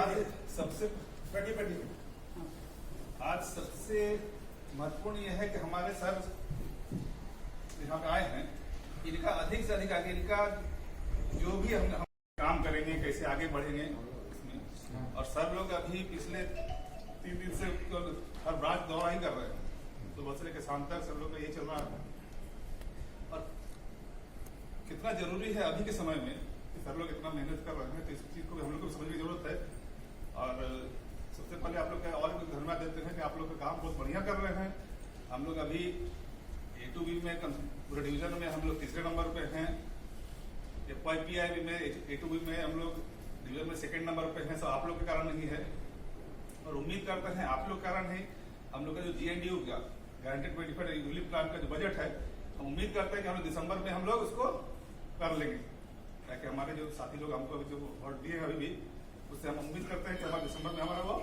आज सबसे महत्वपूर्ण यह है कि हमारे सर यहाँ पे आए हैं, इनका अधिक से अधिक आगे इनका जो भी हम काम करेंगे, कैसे आगे बढ़ेंगे इसमें। और सर लोग अभी पिछले 3 दिन से हर ब्रांच दौरा ही कर रहे हैं, तो बसरे के शाम तक सब लोग का यही चल रहा है। और कितना जरूरी है अभी के समय में कि सर लोग इतना मेहनत कर रहे हैं, तो इस चीज को हम लोग को समझने की जरूरत है। और सबसे पहले आप लोग का और धन्यवाद देते हैं कि आप लोग का काम बहुत बढ़िया कर रहे हैं। हम लोग अभी A2B में पूरे डिवीजन में हम लोग तीसरे नंबर पे हैं। FYPI में A2B में हम लोग डिवीजन में सेकंड नंबर पे हैं। सब आप लोग के कारण नहीं है, और उम्मीद करते हैं आप लोग कारण है। हम लोग का जो GNDU का गारंटेड 25 रिलीफ प्लान का जो बजट है, हम उम्मीद करते हैं कि हम लोग दिसंबर में हम लोग उसको कर लेंगे, ताकि हमारे जो साथी लोग हमको अभी जो वोट दिए अभी भी, उससे हम उम्मीद करते हैं कि हमारे दिसंबर में हमारा वो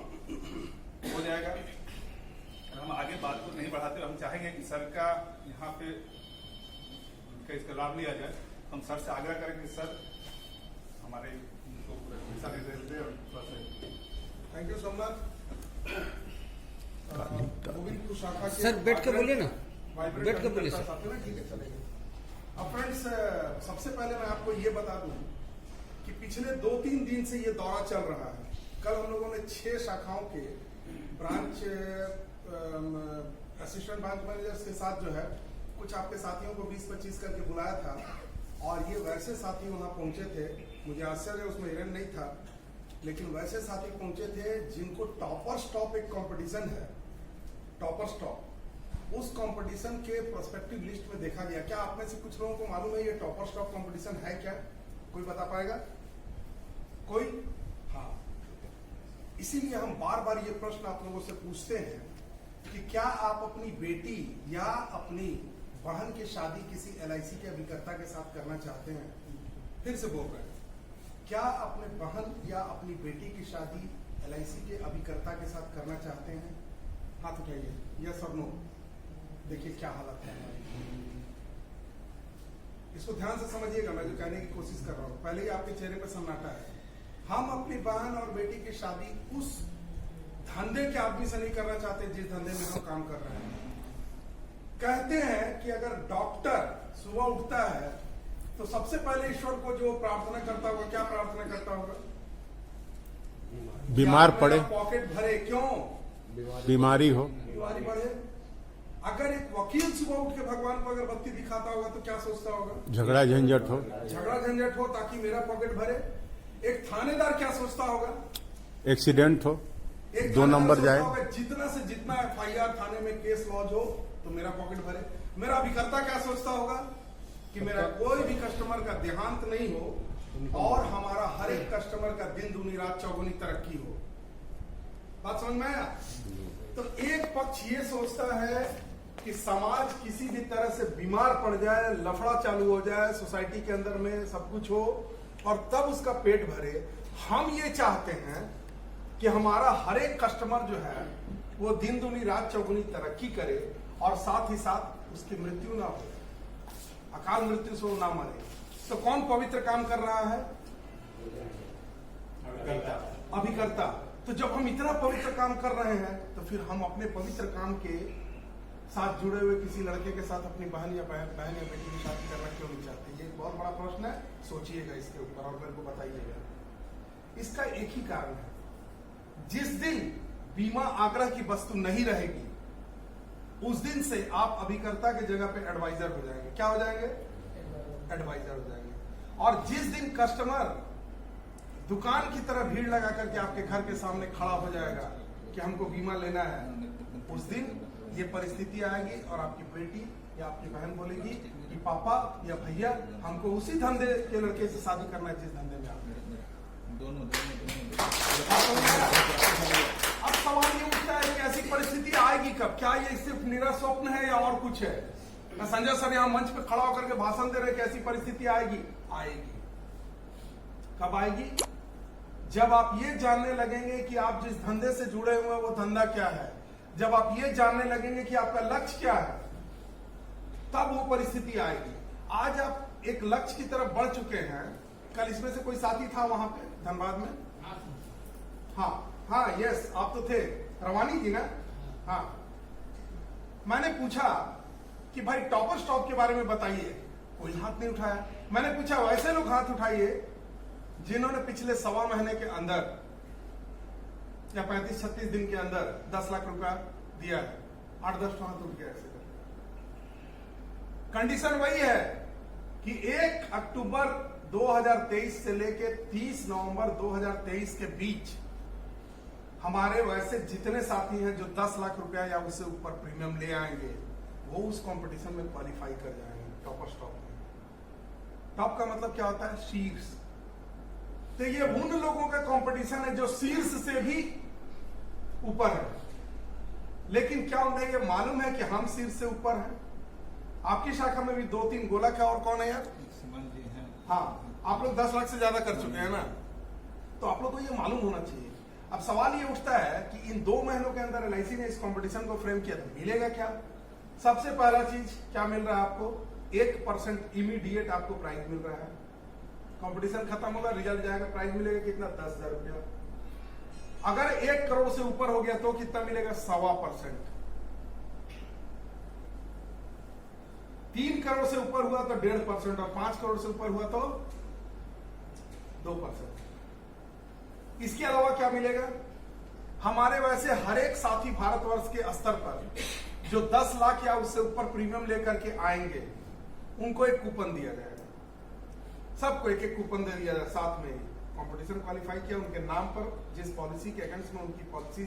हो जाएगा। हम आगे बात को नहीं बढ़ाते, हम चाहेंगे कि सर का यहाँ पे इसका लाभ लिया जाए। हम सर से आग्रह करेंगे, सर हमारे थैंक यू सोमनाथ। सर बैठ के बोलिए ना, बैठ के बोलिए सर। ठीक है, चलेगा। अब फ्रेंड्स, सबसे पहले मैं आपको ये बता दूं कि पिछले 2-3 दिन से ये दौरा चल रहा है। कल हम लोगों ने 6 शाखाओं के ब्रांच असिस्टेंट ब्रांच मैनेजर्स के साथ जो है कुछ आपके साथियों को 20-25 करके बुलाया था, और ये वैसे साथी वहां पहुंचे थे, मुझे आश्चर्य उसमें हिरन नहीं था, लेकिन वैसे साथी पहुंचे थे जिनको टॉपर स्टॉप एक कंपटीशन है, टॉपर स्टॉप, उस कंपटीशन के प्रोस्पेक्टिव लिस्ट में देखा गया। क्या आप में से कुछ लोगों को मालूम है ये टॉपर स्टॉप कंपटीशन है क्या? कोई बता पाएगा? कोई? हाँ, इसीलिए हम बार बार ये प्रश्न आप लोगों से पूछते हैं कि क्या आप अपनी बेटी या अपनी बहन की शादी किसी LIC के अभिकर्ता के साथ करना चाहते हैं? फिर से बोल रहे हैं, क्या अपने बहन या अपनी बेटी की शादी LIC के अभिकर्ता के साथ करना चाहते हैं? हाथ उठाइए, यस और नो। देखिए क्या हालत है। इसको ध्यान से समझिएगा, मैं जो कहने की कोशिश कर रहा हूँ। पहले ही आपके चेहरे पर सन्नाटा है। हम अपनी बहन और बेटी की शादी उस धंधे के आदमी से नहीं करना चाहते जिस धंधे में हम काम कर रहे हैं। कहते हैं कि अगर डॉक्टर सुबह उठता है तो सबसे पहले ईश्वर को जो प्रार्थना करता होगा, क्या प्रार्थना करता होगा? बीमार पड़े, पॉकेट भरे। क्यों? बीमारी हो, बीमारी बढ़े। अगर एक वकील सुबह उठ के भगवान को अगरबत्ती दिखाता होगा तो क्या सोचता होगा? झगड़ा झंझट हो, झगड़ा झंझट हो ताकि मेरा पॉकेट भरे। एक थानेदार क्या सोचता होगा? एक्सीडेंट हो, 2 नंबर जाए। जितना से जितना FIR थाने में केस लॉन्च हो तो मेरा पॉकेट भरे। मेरा अभिकर्ता क्या सोचता होगा? कि मेरा कोई भी कस्टमर का देहांत नहीं हो और हमारा हर एक कस्टमर का दिन दूनी रात चौगुनी तरक्की हो। बात समझ में आया? तो एक पक्ष ये सोचता है कि समाज किसी भी तरह से बीमार पड़ जाए, लफड़ा चालू हो जाए, सोसाइटी के अंदर में सब कुछ हो और तब उसका पेट भरे। हम ये चाहते हैं कि हमारा हर एक कस्टमर जो है वो दिन दूनी रात चौगुनी तरक्की करे और साथ ही साथ उसकी मृत्यु ना हो, अकाल मृत्यु से वो ना मरे। तो कौन पवित्र काम कर रहा है? अभिकर्ता। तो जब हम इतना पवित्र काम कर रहे हैं तो फिर हम अपने पवित्र काम के साथ जुड़े हुए किसी लड़के के साथ अपनी बहन या बेटी की शादी करना क्यों नहीं चाहते? ये एक बहुत बड़ा प्रश्न है, सोचिएगा इसके ऊपर और मेरे को बताइएगा। इसका एक ही कारण है, जिस दिन बीमा आग्रह की वस्तु नहीं रहेगी उस दिन से आप अभिकर्ता के जगह पे एडवाइजर हो जाएंगे। क्या हो जाएंगे? एडवाइजर हो जाएंगे। और जिस दिन कस्टमर दुकान की तरह भीड़ लगा करके आपके घर के सामने खड़ा हो जाएगा कि हमको बीमा लेना है, उस दिन ये परिस्थिति आएगी और आपकी बेटी या आपकी बहन बोलेगी कि पापा या भैया हमको उसी धंधे के लड़के से शादी करना है जिस धंधे में आप दोनों। अब सवाल ये उठता है कि ऐसी परिस्थिति आएगी कब? क्या ये सिर्फ निरा स्वप्न है या और कुछ है? मैं संजय सर यहाँ मंच पे खड़ा होकर के भाषण दे रहे कि ऐसी परिस्थिति आएगी। आएगी। कब आएगी? जब आप ये जानने लगेंगे कि आप जिस धंधे से जुड़े हुए हैं वो धंधा क्या है, जब आप ये जानने लगेंगे कि आपका लक्ष्य क्या है, तब वो परिस्थिति आएगी। आज आप एक लक्ष्य की तरफ बढ़ चुके हैं। कल इसमें से कोई साथी था वहां पे धनबाद में, हाँ हाँ यस, आप तो थे, रवानी थी ना। हाँ, मैंने पूछा कि भाई टॉपर स्टॉप के बारे में बताइए, कोई हाथ नहीं उठाया। मैंने पूछा वैसे लोग हाथ उठाइए जिन्होंने पिछले 1.25 महीने के अंदर या 35-36 दिन के अंदर 10 लाख रुपया दिया है। 8-10 हाथ उठ गया ऐसे। कंडीशन वही है कि 1 अक्टूबर 2023 से लेके 30 नवंबर 2023 के बीच हमारे वैसे जितने साथी हैं जो 10 लाख रुपया या उससे ऊपर प्रीमियम ले आएंगे, वो उस कंपटीशन में क्वालिफाई कर जाएंगे टॉपर स्टॉप में। टॉप का मतलब क्या होता है? शीर्ष। तो ये उन लोगों का कंपटीशन है जो शीर्ष से भी ऊपर है। लेकिन क्या उन्हें ये मालूम है कि हम शीर्ष से ऊपर हैं? आपकी शाखा में भी 2-3 गोलक है, और कौन है यार? हाँ, आप लोग 10 लाख से ज्यादा कर चुके हैं ना, तो आप लोग को ये मालूम होना चाहिए। अब सवाल ये उठता है कि इन 2 महीनों के अंदर LIC ने इस कंपटीशन को फ्रेम किया, तो मिलेगा क्या? सबसे पहला चीज क्या मिल रहा है आपको? 1% इमीडिएट आपको प्राइज मिल रहा है। कंपटीशन खत्म होगा, रिजल्ट जाएगा, प्राइज मिलेगा कितना? 10,000 रुपया। अगर 1 करोड़ से ऊपर हो गया तो कितना मिलेगा? 1.25%। 3 करोड़ से ऊपर हुआ तो 1.5%, और 5 करोड़ से ऊपर हुआ तो 2%। इसके अलावा क्या मिलेगा? हमारे वैसे हर एक साथी भारतवर्ष के स्तर पर जो 10 लाख या उससे ऊपर प्रीमियम लेकर के आएंगे, उनको एक कूपन दिया जाएगा। सबको एक एक कूपन दे दिया जाएगा साथ में ही। कंपटीशन क्वालिफाई किया उनके नाम पर, जिस पॉलिसी के अगेंस्ट में उनकी पॉलिसी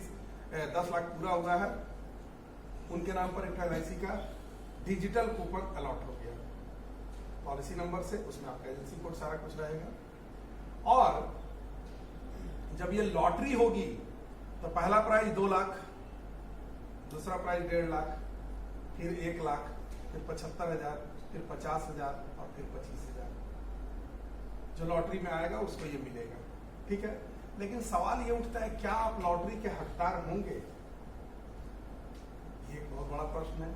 10 लाख पूरा हुआ है, उनके नाम पर एक LIC का डिजिटल कूपन अलॉट हो गया पॉलिसी नंबर से। उसमें आपका एजेंसी कोड सारा कुछ रहेगा। और जब ये लॉटरी होगी तो पहला प्राइज 2 लाख, दूसरा प्राइज 1.5 लाख, फिर 1 लाख, फिर 75,000, फिर 50,000 और फिर 25,000। जो लॉटरी में आएगा उसको ये मिलेगा, ठीक है। लेकिन सवाल ये उठता है, क्या आप लॉटरी के हकदार होंगे? ये एक बहुत बड़ा प्रश्न है।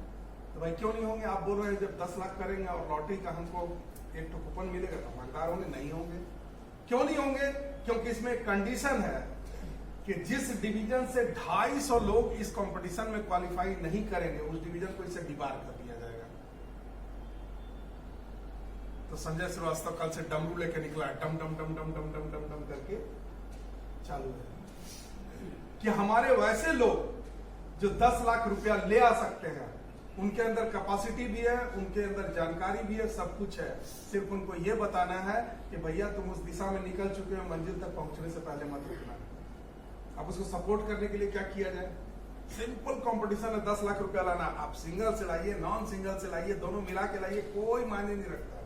तो भाई क्यों नहीं होंगे? आप बोल रहे हैं जब 10 लाख करेंगे और लॉटरी का हमको एक तो कूपन मिलेगा तो हकदार होंगे? नहीं होंगे। क्यों नहीं होंगे? क्योंकि इसमें एक कंडीशन है कि जिस डिवीजन से 250 लोग इस कंपटीशन में क्वालिफाई नहीं करेंगे, उस डिवीजन को इसे डिबार कर दिया जाएगा। तो संजय श्रीवास्तव कल से डमरू लेके निकला है, डम डम डम डम डम डम डम डम करके चालू है कि हमारे वैसे लोग जो 10 लाख रुपया ले आ सकते हैं, उनके अंदर कैपेसिटी भी है, उनके अंदर जानकारी भी है, सब कुछ है। सिर्फ उनको ये बताना है कि भैया तुम उस दिशा में निकल चुके हो, मंजिल तक पहुंचने से पहले मत रुकना। अब उसको सपोर्ट करने के लिए क्या किया जाए? सिंपल कंपटीशन है, 10 लाख रुपया लाना। आप सिंगल से लाइए, नॉन सिंगल से लाइए, दोनों मिला के लाइए, कोई मायने नहीं रखता है।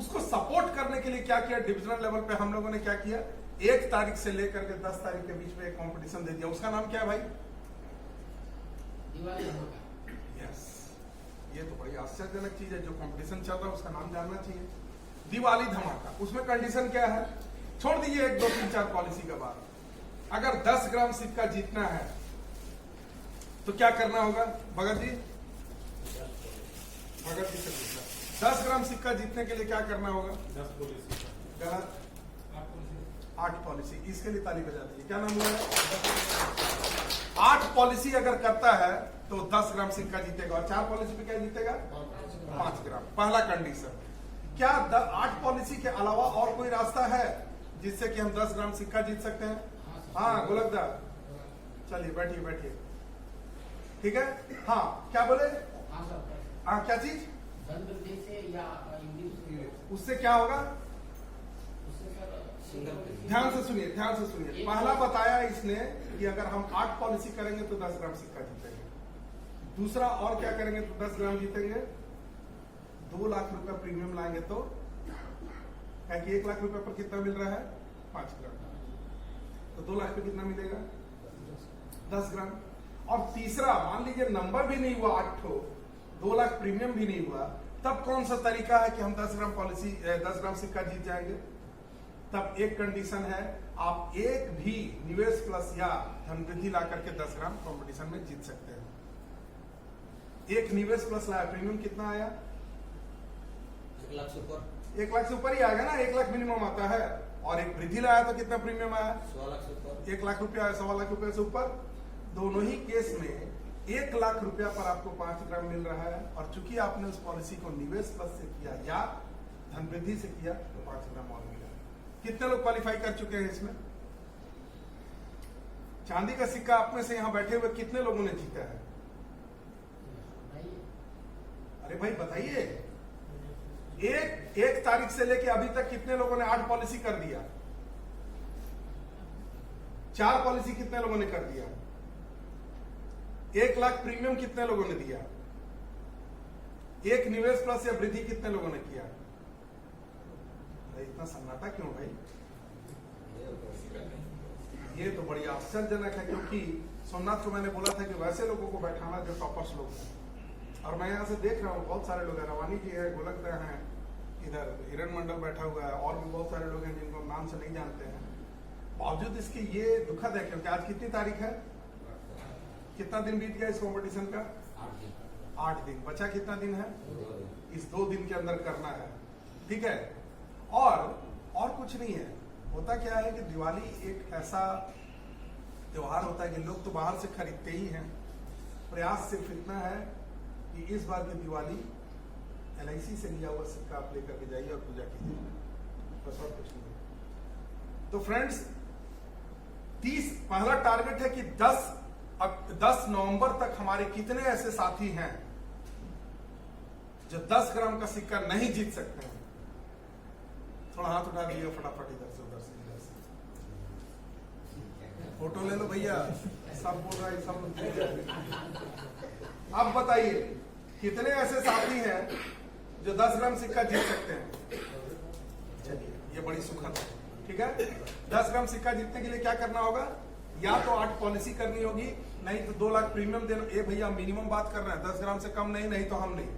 उसको सपोर्ट करने के लिए क्या किया? डिविजनल लेवल पे हम लोगों ने क्या किया? 1 तारीख से लेकर के 10 तारीख के बीच में एक कंपटीशन दे दिया। उसका नाम क्या है भाई? यस, ये तो बड़ी आश्चर्यजनक चीज है। जो कंपटीशन चल रहा है उसका नाम जानना चाहिए। दिवाली धमाका। उसमें कंडीशन क्या है? छोड़ दीजिए 1, 2, 3, 4 पॉलिसी का बात। अगर 10 ग्राम सिक्का जीतना है तो क्या करना होगा भगत जी? भगत जी से पूछा, 10 ग्राम सिक्का जीतने के लिए क्या करना होगा? 10 पॉलिसी। गलत, 8 पॉलिसी। इसके लिए ताली बजा दीजिए। क्या नाम हुआ? 8 पॉलिसी अगर करता है तो 10 ग्राम सिक्का जीतेगा, और 4 पॉलिसी पे क्या जीतेगा? 5 ग्राम। पहला कंडीशन। क्या 8 पॉलिसी के अलावा और कोई रास्ता है जिससे कि हम 10 ग्राम सिक्का जीत सकते हैं? हाँ गोलकदा, चलिए बैठिए बैठिए, ठीक है। हाँ क्या बोले? हाँ क्या चीज? उससे क्या होगा? ध्यान से सुनिए, ध्यान से सुनिए। पहला बताया इसने कि अगर हम 8 पॉलिसी करेंगे तो 10 ग्राम सिक्का जीतेंगे। दूसरा और क्या करेंगे तो 10 ग्राम जीतेंगे? 2 लाख रुपया प्रीमियम लाएंगे तो, क्या कि 1 लाख रुपए पर कितना मिल रहा है? 5 ग्राम। तो 2 लाख पे कितना मिलेगा? 10 ग्राम। और तीसरा, मान लीजिए नंबर भी नहीं हुआ 8 ठो, 2 लाख प्रीमियम भी नहीं हुआ, तब कौन सा तरीका है कि हम 10 ग्राम पॉलिसी 10 ग्राम सिक्का जीत जाएंगे? तब एक कंडीशन है, आप एक भी निवेश प्लस या धनवृद्धि ला करके 10 ग्राम कंपटीशन में जीत सकते हैं। एक निवेश प्लस लाया, प्रीमियम कितना आया? 1 लाख से ऊपर। 1 लाख से ऊपर ही आएगा ना, 1 लाख मिनिमम आता है। और एक वृद्धि लाया तो कितना प्रीमियम आया? 1.25 लाख से ऊपर। 1 लाख रुपया, 1.25 लाख रुपए से ऊपर। दोनों ही केस में 1 लाख रुपया पर आपको 5 ग्राम मिल रहा है, और चूंकि आपने उस पॉलिसी को निवेश प्लस से किया या धन वृद्धि से किया तो 5 ग्राम और मिला। कितने लोग क्वालिफाई कर चुके हैं इसमें? चांदी का सिक्का आप में से यहां बैठे हुए कितने लोगों ने जीता है? अरे भाई बताइए, एक तारीख से लेके अभी तक कितने लोगों ने 8 पॉलिसी कर दिया? 4 पॉलिसी कितने लोगों ने कर दिया? 1 लाख प्रीमियम कितने लोगों ने दिया? 1 निवेश प्लस या वृद्धि कितने लोगों ने किया? इतना सन्नाटा क्यों भाई? ये तो बड़ी आश्चर्यजनक है, क्योंकि सोमनाथ को मैंने बोला था कि वैसे लोगों को बैठाना जो टॉपर्स लोग हैं, और मैं यहाँ से देख रहा हूँ बहुत सारे लोग हैं, रवानी जी है, गोलक दे हैं, इधर हिरण मंडल बैठा हुआ है, और भी बहुत सारे लोग हैं जिनको नाम से नहीं जानते हैं। बावजूद इसके ये दुखद है, क्योंकि आज कितनी तारीख है? कितना दिन बीत गया इस कॉम्पिटिशन का? 8 दिन। बचा कितना दिन है? इस 2 दिन के अंदर करना है, ठीक है। और कुछ नहीं है। होता क्या है कि दिवाली एक ऐसा त्योहार होता है कि लोग तो बाहर से खरीदते ही हैं। प्रयास सिर्फ इतना है कि इस बार की दिवाली LIC से लिया हुआ सिक्का आप लेकर के जाइए और पूजा कीजिए, बस और कुछ नहीं। तो फ्रेंड्स, पहला टारगेट है कि 10 नवंबर तक हमारे कितने ऐसे साथी हैं जो 10 ग्राम का सिक्का नहीं जीत सकते हैं? थोड़ा हाथ उठा दीजिए फटाफट, इधर से उधर से इधर से। फोटो ले लो भैया, सब बोल रहा है सब। अब बताइए कितने ऐसे साथी हैं जो 10 ग्राम सिक्का जीत सकते हैं? चलिए, ये बड़ी सुखद है, ठीक है। 10 ग्राम सिक्का जीतने के लिए क्या करना होगा? या तो 8 पॉलिसी करनी होगी, नहीं तो 2 लाख प्रीमियम देना। ये भैया मिनिमम बात कर रहे हैं, 10 ग्राम से कम नहीं तो हम नहीं।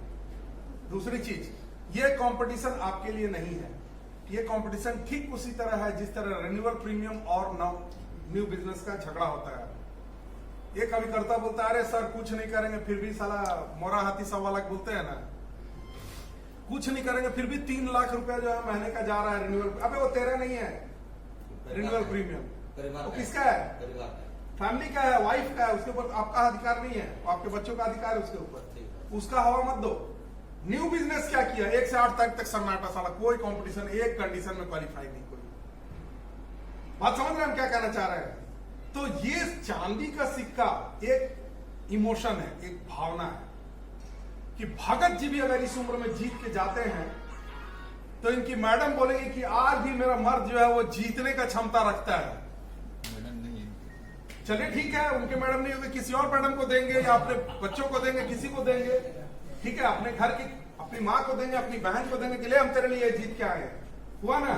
दूसरी चीज, ये कंपटीशन आपके लिए नहीं है। ये कंपटीशन ठीक उसी तरह है जिस तरह रिन्यूअल प्रीमियम और न्यू बिजनेस का झगड़ा होता है। एक अभिकर्ता बोलता है, अरे सर कुछ नहीं करेंगे, फिर भी साला मोरा हाथी 1.25 लाख बोलते हैं ना, कुछ नहीं करेंगे फिर भी 3 लाख रुपया जो है महीने का जा रहा है रिन्यूअल। अबे वो तेरा नहीं है रिन्यूअल प्रीमियम, वो किसका है? फैमिली का है, वाइफ का है, उसके ऊपर आपका अधिकार नहीं है, आपके बच्चों का अधिकार है उसके ऊपर, उसका हवा मत दो। न्यू बिजनेस क्या किया? 1 से 8 तारीख तक सन्नाटा, साला कोई कंपटीशन, एक कंडीशन में क्वालिफाई नहीं कोई। बात समझ रहे हैं हम क्या कहना चाह रहे हैं? तो ये चांदी का सिक्का एक इमोशन है, एक भावना है कि भगत जी भी अगर इस उम्र में जीत के जाते हैं तो इनकी मैडम बोलेगी कि आज भी मेरा मर्द जो है वो जीतने का क्षमता रखता है। चलिए ठीक है, उनके मैडम नहीं होगी, किसी और मैडम को देंगे या अपने बच्चों को देंगे, किसी को देंगे, ठीक है, अपने घर की अपनी माँ को देंगे, अपनी बहन को देंगे कि ले हम तेरे लिए जीत के आए। हुआ ना?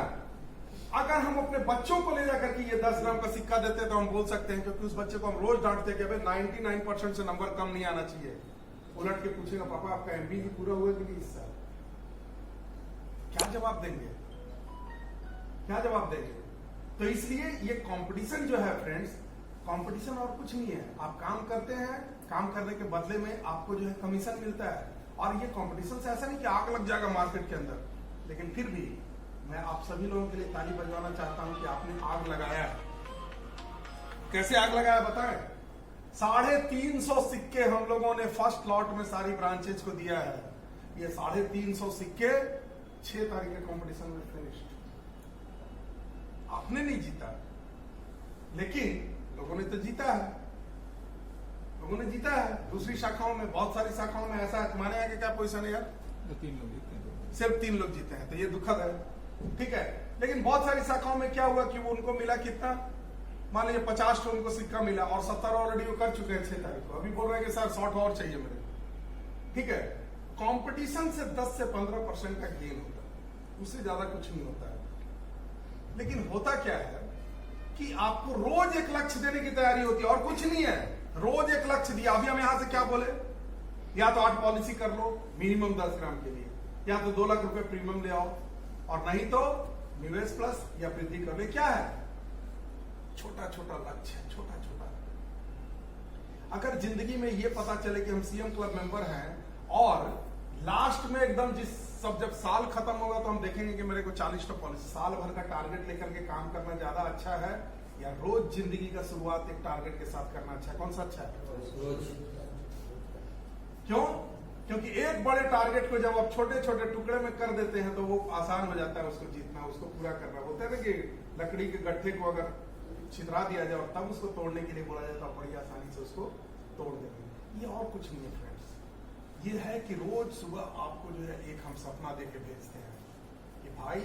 अगर हम अपने बच्चों को ले जाकर के ये 10 ग्राम का सिक्का देते तो हम बोल सकते हैं, क्योंकि उस बच्चे को हम रोज डांटते कि 99% से नंबर कम नहीं आना चाहिए। उलट के पूछेगा, पापा आपका MBA पूरा हुआ कि नहीं इस साल? क्या जवाब देंगे? क्या जवाब देंगे? तो इसलिए ये कंपटीशन जो है फ्रेंड्स, कंपटीशन और कुछ नहीं है। आप काम करते हैं, काम करने के बदले में आपको जो है कमीशन मिलता है। और ये कंपटीशन से ऐसा नहीं कि आग लग जाएगा मार्केट के अंदर, लेकिन फिर भी मैं आप सभी लोगों के लिए ताली बजवाना चाहता हूं कि आपने आग लगाया है। कैसे आग लगाया बताएं? 350 सिक्के हम लोगों ने फर्स्ट लॉट में सारी ब्रांचेज को दिया है। ये 350 सिक्के 6 तारीख के कंपटीशन में फिनिश्ड। आपने नहीं जीता, लेकिन लोगों ने तो जीता है, लोगों ने जीता है। दूसरी शाखाओं में, बहुत सारी शाखाओं में ऐसा है, माने कि क्या पोजीशन है यार? 3 लोग जीते हैं, सिर्फ 3 लोग जीते हैं, तो ये दुखद है, ठीक है। लेकिन बहुत सारी शाखाओं में क्या हुआ कि वो उनको मिला कितना, मान लीजिए 50 तो उनको सिक्का मिला और 70 ऑलरेडी वो कर चुके हैं 6 तारीख को। अभी बोल रहे हैं कि सर 100 और चाहिए मेरे, ठीक है। कंपटीशन से 10 से 15% का गेन होता है, उससे ज्यादा कुछ नहीं होता है। लेकिन होता क्या है कि आपको रोज एक लक्ष्य देने की तैयारी होती है और कुछ नहीं है। रोज एक लक्ष्य दिया। अभी हम यहां से क्या बोले? या तो 8 पॉलिसी कर लो मिनिमम 10 ग्राम के लिए, या तो 2 लाख रुपए प्रीमियम ले आओ, और नहीं तो निवेश प्लस या वृद्धि कर ले। क्या है? छोटा छोटा लक्ष्य है, छोटा छोटा। अगर जिंदगी में ये पता चले कि हम CM क्लब मेंबर हैं और लास्ट में एकदम जब साल खत्म होगा तो हम देखेंगे कि मेरे को 40 पॉलिसी, साल भर का टारगेट लेकर के काम करना ज्यादा अच्छा है या रोज जिंदगी का शुरुआत एक टारगेट के साथ करना अच्छा है? कौन सा अच्छा है? क्यों? क्योंकि एक बड़े टारगेट को जब आप छोटे छोटे टुकड़े में कर देते हैं तो वो आसान हो जाता है उसको जीतना, उसको पूरा करना। बोलते हैं ना कि लकड़ी के गट्ठे को अगर छितरा दिया जाए और तब उसको तोड़ने के लिए बोला जाता है, बड़ी आसानी से उसको तोड़ देते हैं। ये और कुछ नहीं है फ्रेंड्स, ये है कि रोज सुबह आपको जो है एक हम सपना दे के भेजते हैं कि भाई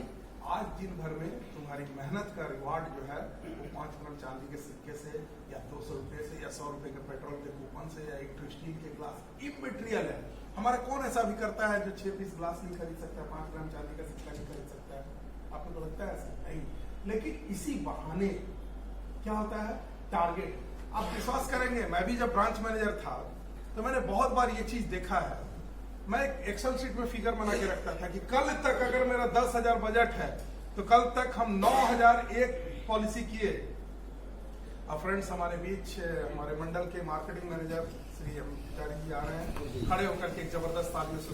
आज दिन भर में तुम्हारी मेहनत का रिवार्ड जो है वो 5 ग्राम चांदी के सिक्के से या 200 रुपए से या 100 रुपए के पेट्रोल के कूपन से या एक स्टील के ग्लास, इमटेरियल है। हमारा कौन ऐसा भी करता है जो 6 पीस ग्लास नहीं खरीद सकता है, 5 ग्राम चांदी का सिक्का नहीं खरीद सकता है? आपको तो लगता है ऐसा नहीं, लेकिन इसी बहाने क्या होता है टारगेट। आप विश्वास करेंगे, मैं भी जब ब्रांच मैनेजर था तो मैंने बहुत बार ये चीज देखा है। मैं एक एक्सेल शीट में फिगर बना के रखता था कि कल तक अगर मेरा 10,000 बजट है तो कल तक हम 9,001 पॉलिसी किए। अब फ्रेंड्स हमारे बीच हमारे मंडल के मार्केटिंग मैनेजर श्री अमित जी आ रहे हैं, खड़े होकर के एक जबरदस्त तालियों से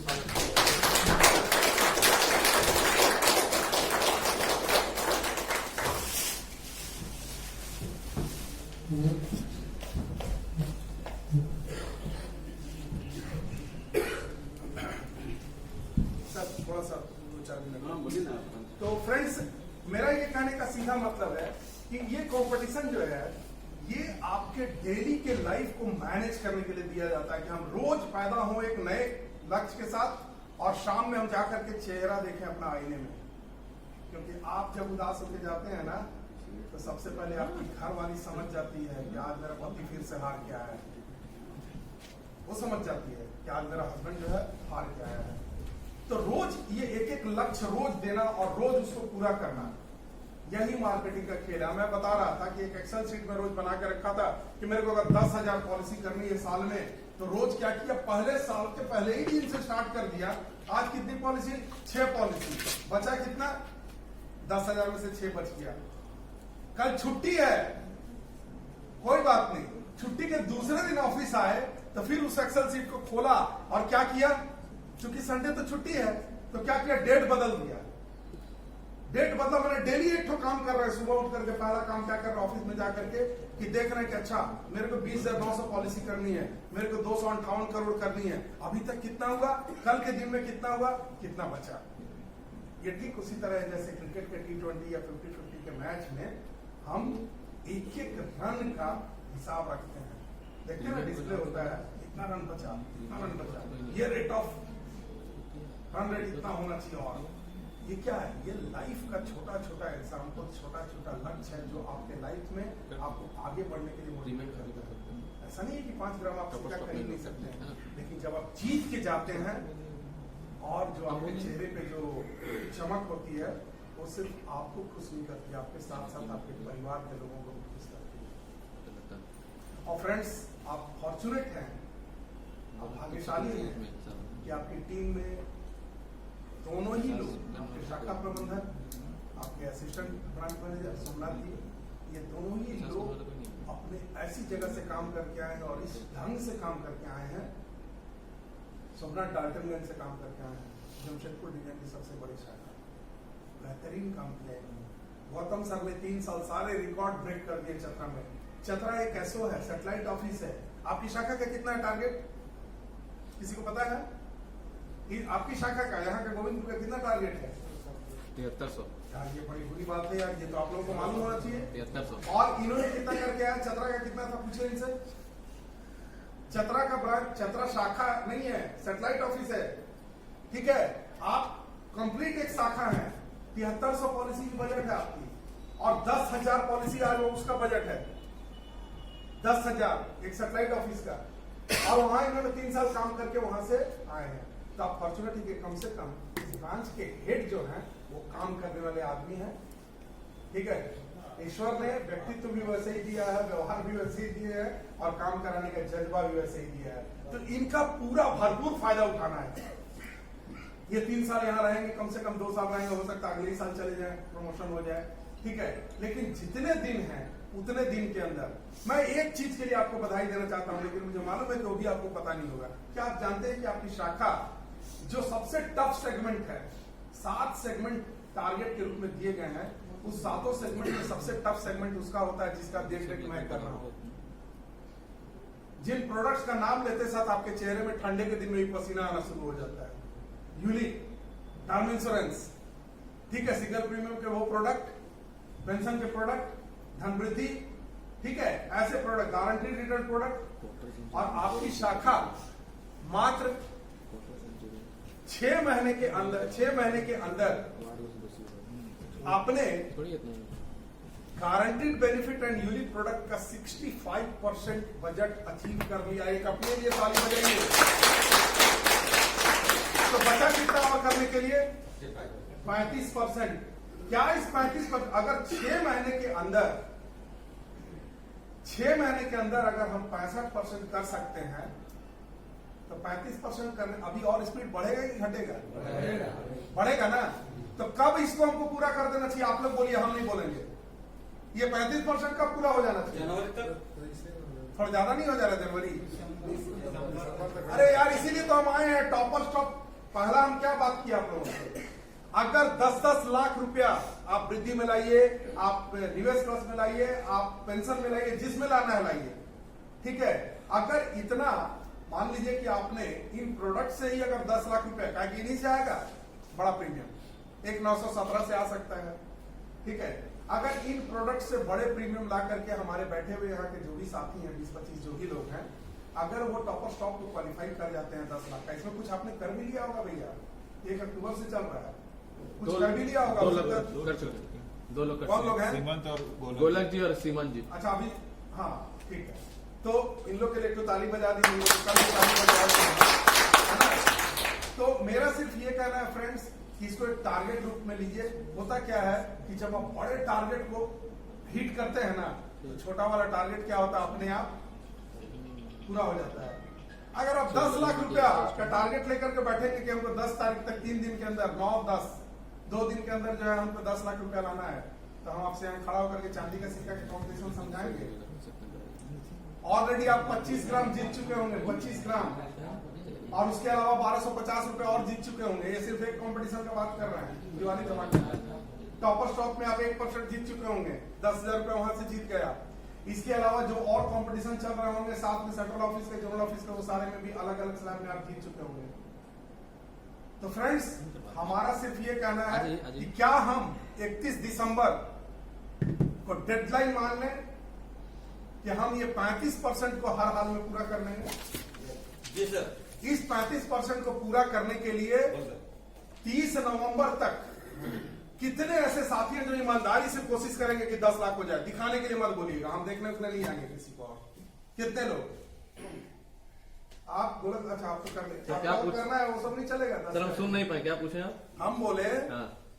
स्वागत थोड़ा सा 2-4 मिनट। तो फ्रेंड्स मेरा ये कहने का सीधा मतलब है कि ये कंपटीशन जो है ये आपके डेली के लाइफ को मैनेज करने के लिए दिया जाता है कि हम रोज पैदा हो एक नए लक्ष्य के साथ और शाम में हम जाकर के चेहरा देखें अपना आईने में। क्योंकि आप जब उदास होकर जाते हैं ना तो सबसे पहले आपकी घर वाली समझ जाती है कि आज मेरा पति फिर से हार के आया है, वो समझ जाती है कि आज मेरा हस्बैंड जो है हार के आया है। तो रोज ये एक एक लक्ष्य रोज देना और रोज उसको पूरा करना, यही मार्केटिंग का खेल है। मैं बता रहा था कि एक एक्सेल शीट में रोज बना के रखा था कि मेरे को अगर 10,000 पॉलिसी करनी है साल में, तो रोज क्या किया, पहले साल के पहले ही दिन से स्टार्ट कर दिया। आज कितनी पॉलिसी? 6 पॉलिसी, बचा कितना? 10,000 में से 6 बच गया। कल छुट्टी है, कोई बात नहीं, छुट्टी के दूसरे दिन ऑफिस आए तो फिर उस एक्सेल शीट को खोला और क्या किया, चूंकि संडे तो छुट्टी है तो क्या किया, डेट बदल दिया। डेट बदला, मैंने डेली एक काम कर रहा है, सुबह उठ करके पहला काम क्या कर रहा है, ऑफिस में जाकर के कि देख रहे हैं कि अच्छा मेरे को 20,900 पॉलिसी करनी है, मेरे को 258 करोड़ करनी है, अभी तक कितना हुआ, कल के दिन में कितना हुआ, कितना बचा। ये ठीक उसी तरह है जैसे क्रिकेट के T20 या 50-50 के मैच में हम एक एक रन का हिसाब रखते हैं। देखते हैं ना, डिस्प्ले होता है इतना रन बचा, इतना रन बचा, ये रेट ऑफ रन रेट इतना होना चाहिए। और ये क्या है, ये लाइफ का छोटा छोटा एग्जाम्पल, छोटा छोटा लक्ष्य है जो आपके लाइफ में आपको आगे बढ़ने के लिए मोटिवेट करता है। ऐसा नहीं है कि 5 ग्राम आप सिक्का खरीद नहीं सकते हैं, लेकिन जब आप जीत के जाते हैं और जो आपके चेहरे पे जो चमक होती है वो सिर्फ आपको खुश नहीं करती, आपके साथ साथ आपके परिवार के लोगों को भी खुश करती है। और फ्रेंड्स आप फॉर्चुनेट हैं, आप भाग्यशाली हैं कि आपकी टीम में दोनों ही लोग, आपके शाखा प्रबंधक, आपके असिस्टेंट ब्रांच मैनेजर सोमनाथ जी, ये दोनों ही लोग अपने ऐसी जगह से काम करके आए हैं और इस ढंग से काम करके आए हैं। सोमनाथ डाल्टनगंज से काम करके आए हैं, जमशेदपुर डिवीजन की सबसे बड़ी शाखा, बेहतरीन काम किया है। गौतम सर ने 3 साल सारे रिकॉर्ड ब्रेक कर दिए चतरा में। चतरा एक ऐसो है, सैटेलाइट ऑफिस है। आपकी शाखा का कितना है टारगेट, किसी को पता है? आपकी शाखा का, यहाँ के गोविंदपुर का कितना टारगेट है? 7300। यार ये बड़ी बुरी बात है यार, ये तो आप लोगों को मालूम होना चाहिए। 7300। और इन्होंने कितना करके आया? चतरा का कितना था, पूछे इनसे। चतरा का ब्रांच, चतरा शाखा नहीं है, सैटेलाइट ऑफिस है, ठीक है। आप कंप्लीट एक शाखा है, 7300 पॉलिसी की बजट है आपकी, और 10,000 पॉलिसी आज उसका बजट है, 10,000 एक सैटेलाइट ऑफिस का। और वहां इन्होंने 3 साल काम करके वहां से आए हैं। तो आप फॉर्चुनेट है कि कम से कम इस ब्रांच के हेड जो है वो काम करने वाले आदमी हैं, ठीक है। ईश्वर ने व्यक्तित्व भी वैसे ही दिया है, व्यवहार भी वैसे ही दिया है, और काम कराने का जज्बा भी वैसे ही दिया है। तो इनका पूरा भरपूर फायदा उठाना है। ये 3 साल यहाँ रहेंगे, कम से कम 2 साल रहेंगे, हो सकता है अगले साल चले जाए, प्रमोशन हो जाए, ठीक है। लेकिन जितने दिन हैं उतने दिन के अंदर मैं एक चीज के लिए आपको बधाई देना चाहता हूं, लेकिन मुझे मालूम है कि वो भी आपको पता नहीं होगा। क्या आप जानते हैं कि आपकी शाखा जो सबसे टफ सेगमेंट है, 7 सेगमेंट टारगेट के रूप में दिए गए हैं, उस 7 सेगमेंट में सबसे टफ सेगमेंट उसका होता है जिसका देख रेख मैं कर रहा हूं। जिन प्रोडक्ट्स का नाम लेते साथ आपके चेहरे में ठंडे के दिन में भी पसीना आना शुरू हो जाता है। यूलिक, टर्म इंश्योरेंस, ठीक है, सिंगल प्रीमियम के वो प्रोडक्ट, पेंशन के प्रोडक्ट, धनवृद्धि, ठीक है, ऐसे प्रोडक्ट, गारंटीड रिटर्न प्रोडक्ट। और आपकी शाखा मात्र 6 महीने के अंदर आपने guaranteed benefit and unique product का 65% बजट अचीव कर लिया। एक अपने लिए ताली बजाइए। तो बचा कितना और करने के लिए? 35%। क्या इस 35%, अगर 6 महीने के अंदर अगर हम 65% कर सकते हैं तो 35% करने, अभी और स्पीड बढ़ेगा कि घटेगा? बढ़ेगा ना। तो कब इसको हमको पूरा कर देना चाहिए? आप लोग बोलिए, हम नहीं बोलेंगे। ये 35% कब पूरा हो जाना चाहिए? जनवरी तक। थोड़ा ज्यादा नहीं हो जा रहा जनवरी? अरे यार, इसीलिए तो हम आए हैं। टॉपर स्टॉप पहला हम क्या बात किया आप लोगों से? अगर 10-10 लाख रुपया आप वृद्धि में लाइए, आप निवेश कोष में लाइए, आप पेंशन में लाइए, जिसमें लाना है लाइए, ठीक है। अगर इतना मान लीजिए कि आपने इन प्रोडक्ट से ही अगर 10 लाख रुपया, क्या इन्हीं से आएगा बड़ा प्रीमियम, एक 917 से आ सकता है, ठीक है। अगर इन प्रोडक्ट से बड़े प्रीमियम ला करके हमारे बैठे हुए यहाँ के जो भी साथी हैं, 20-25 जो भी लोग हैं, अगर वो टॉपर स्टॉप को क्वालिफाई कर जाते हैं 10 लाख का, इसमें कुछ आपने कर भी लिया होगा भैया। 1 अक्टूबर से चल रहा है, कुछ कर भी लिया होगा। 2 लोग कर चुके। 2 लोग कौन लोग हैं? सीमंत और गोलक जी और सीमन जी। अच्छा, अभी हाँ ठीक है। तो इन लोग के लिए तो ताली बजा दी, कल ताली बजा। तो मेरा सिर्फ ये कहना है फ्रेंड्स कि इसको एक टारगेट रूप में लीजिए। होता क्या है कि जब आप बड़े टारगेट को हिट करते हैं ना, तो छोटा वाला टारगेट क्या होता है, अपने आप पूरा हो जाता है। अगर आप 10 लाख रुपया का टारगेट लेकर के बैठेंगे कि हमको 10 तारीख तक 3 दिन के अंदर 9-10 2 दिन के अंदर जो है हमको 10 लाख रुपया लाना है, तो हम आपसे यहाँ खड़ा होकर के चांदी का सिक्का के कॉम्पिटिशन समझाएंगे। ऑलरेडी आप 25 ग्राम जीत चुके होंगे, 25 ग्राम, और उसके अलावा 1250 रुपए और जीत चुके होंगे। ये सिर्फ एक कंपटीशन का बात कर रहे हैं, दिवाली धमाके। टॉपर स्टॉक में आप 1% जीत चुके होंगे, 10,000 रुपए वहां से जीत गया। इसके अलावा जो और कंपटीशन चल रहे होंगे साथ में सेंट्रल ऑफिस के, जोनल ऑफिस के, वो सारे में भी अलग अलग स्लैब में आप जीत चुके होंगे। तो फ्रेंड्स, हमारा सिर्फ ये कहना है कि क्या हम 31 दिसंबर को डेडलाइन मान लें कि हम ये 35% को हर हाल में पूरा कर लेंगे? जी सर। इस 35% को पूरा करने के लिए 30 नवंबर तक कितने ऐसे साथी हैं जो ईमानदारी से कोशिश करेंगे कि 10 लाख हो जाए? दिखाने के लिए मत बोलिएगा, हम देखने उतने नहीं आएंगे किसी को। कितने लोग आप बोले? अच्छा, आप तो कर ले, क्या करना है वो सब नहीं चलेगा। सर हम सुन नहीं पाए, क्या पूछे आप? हम बोले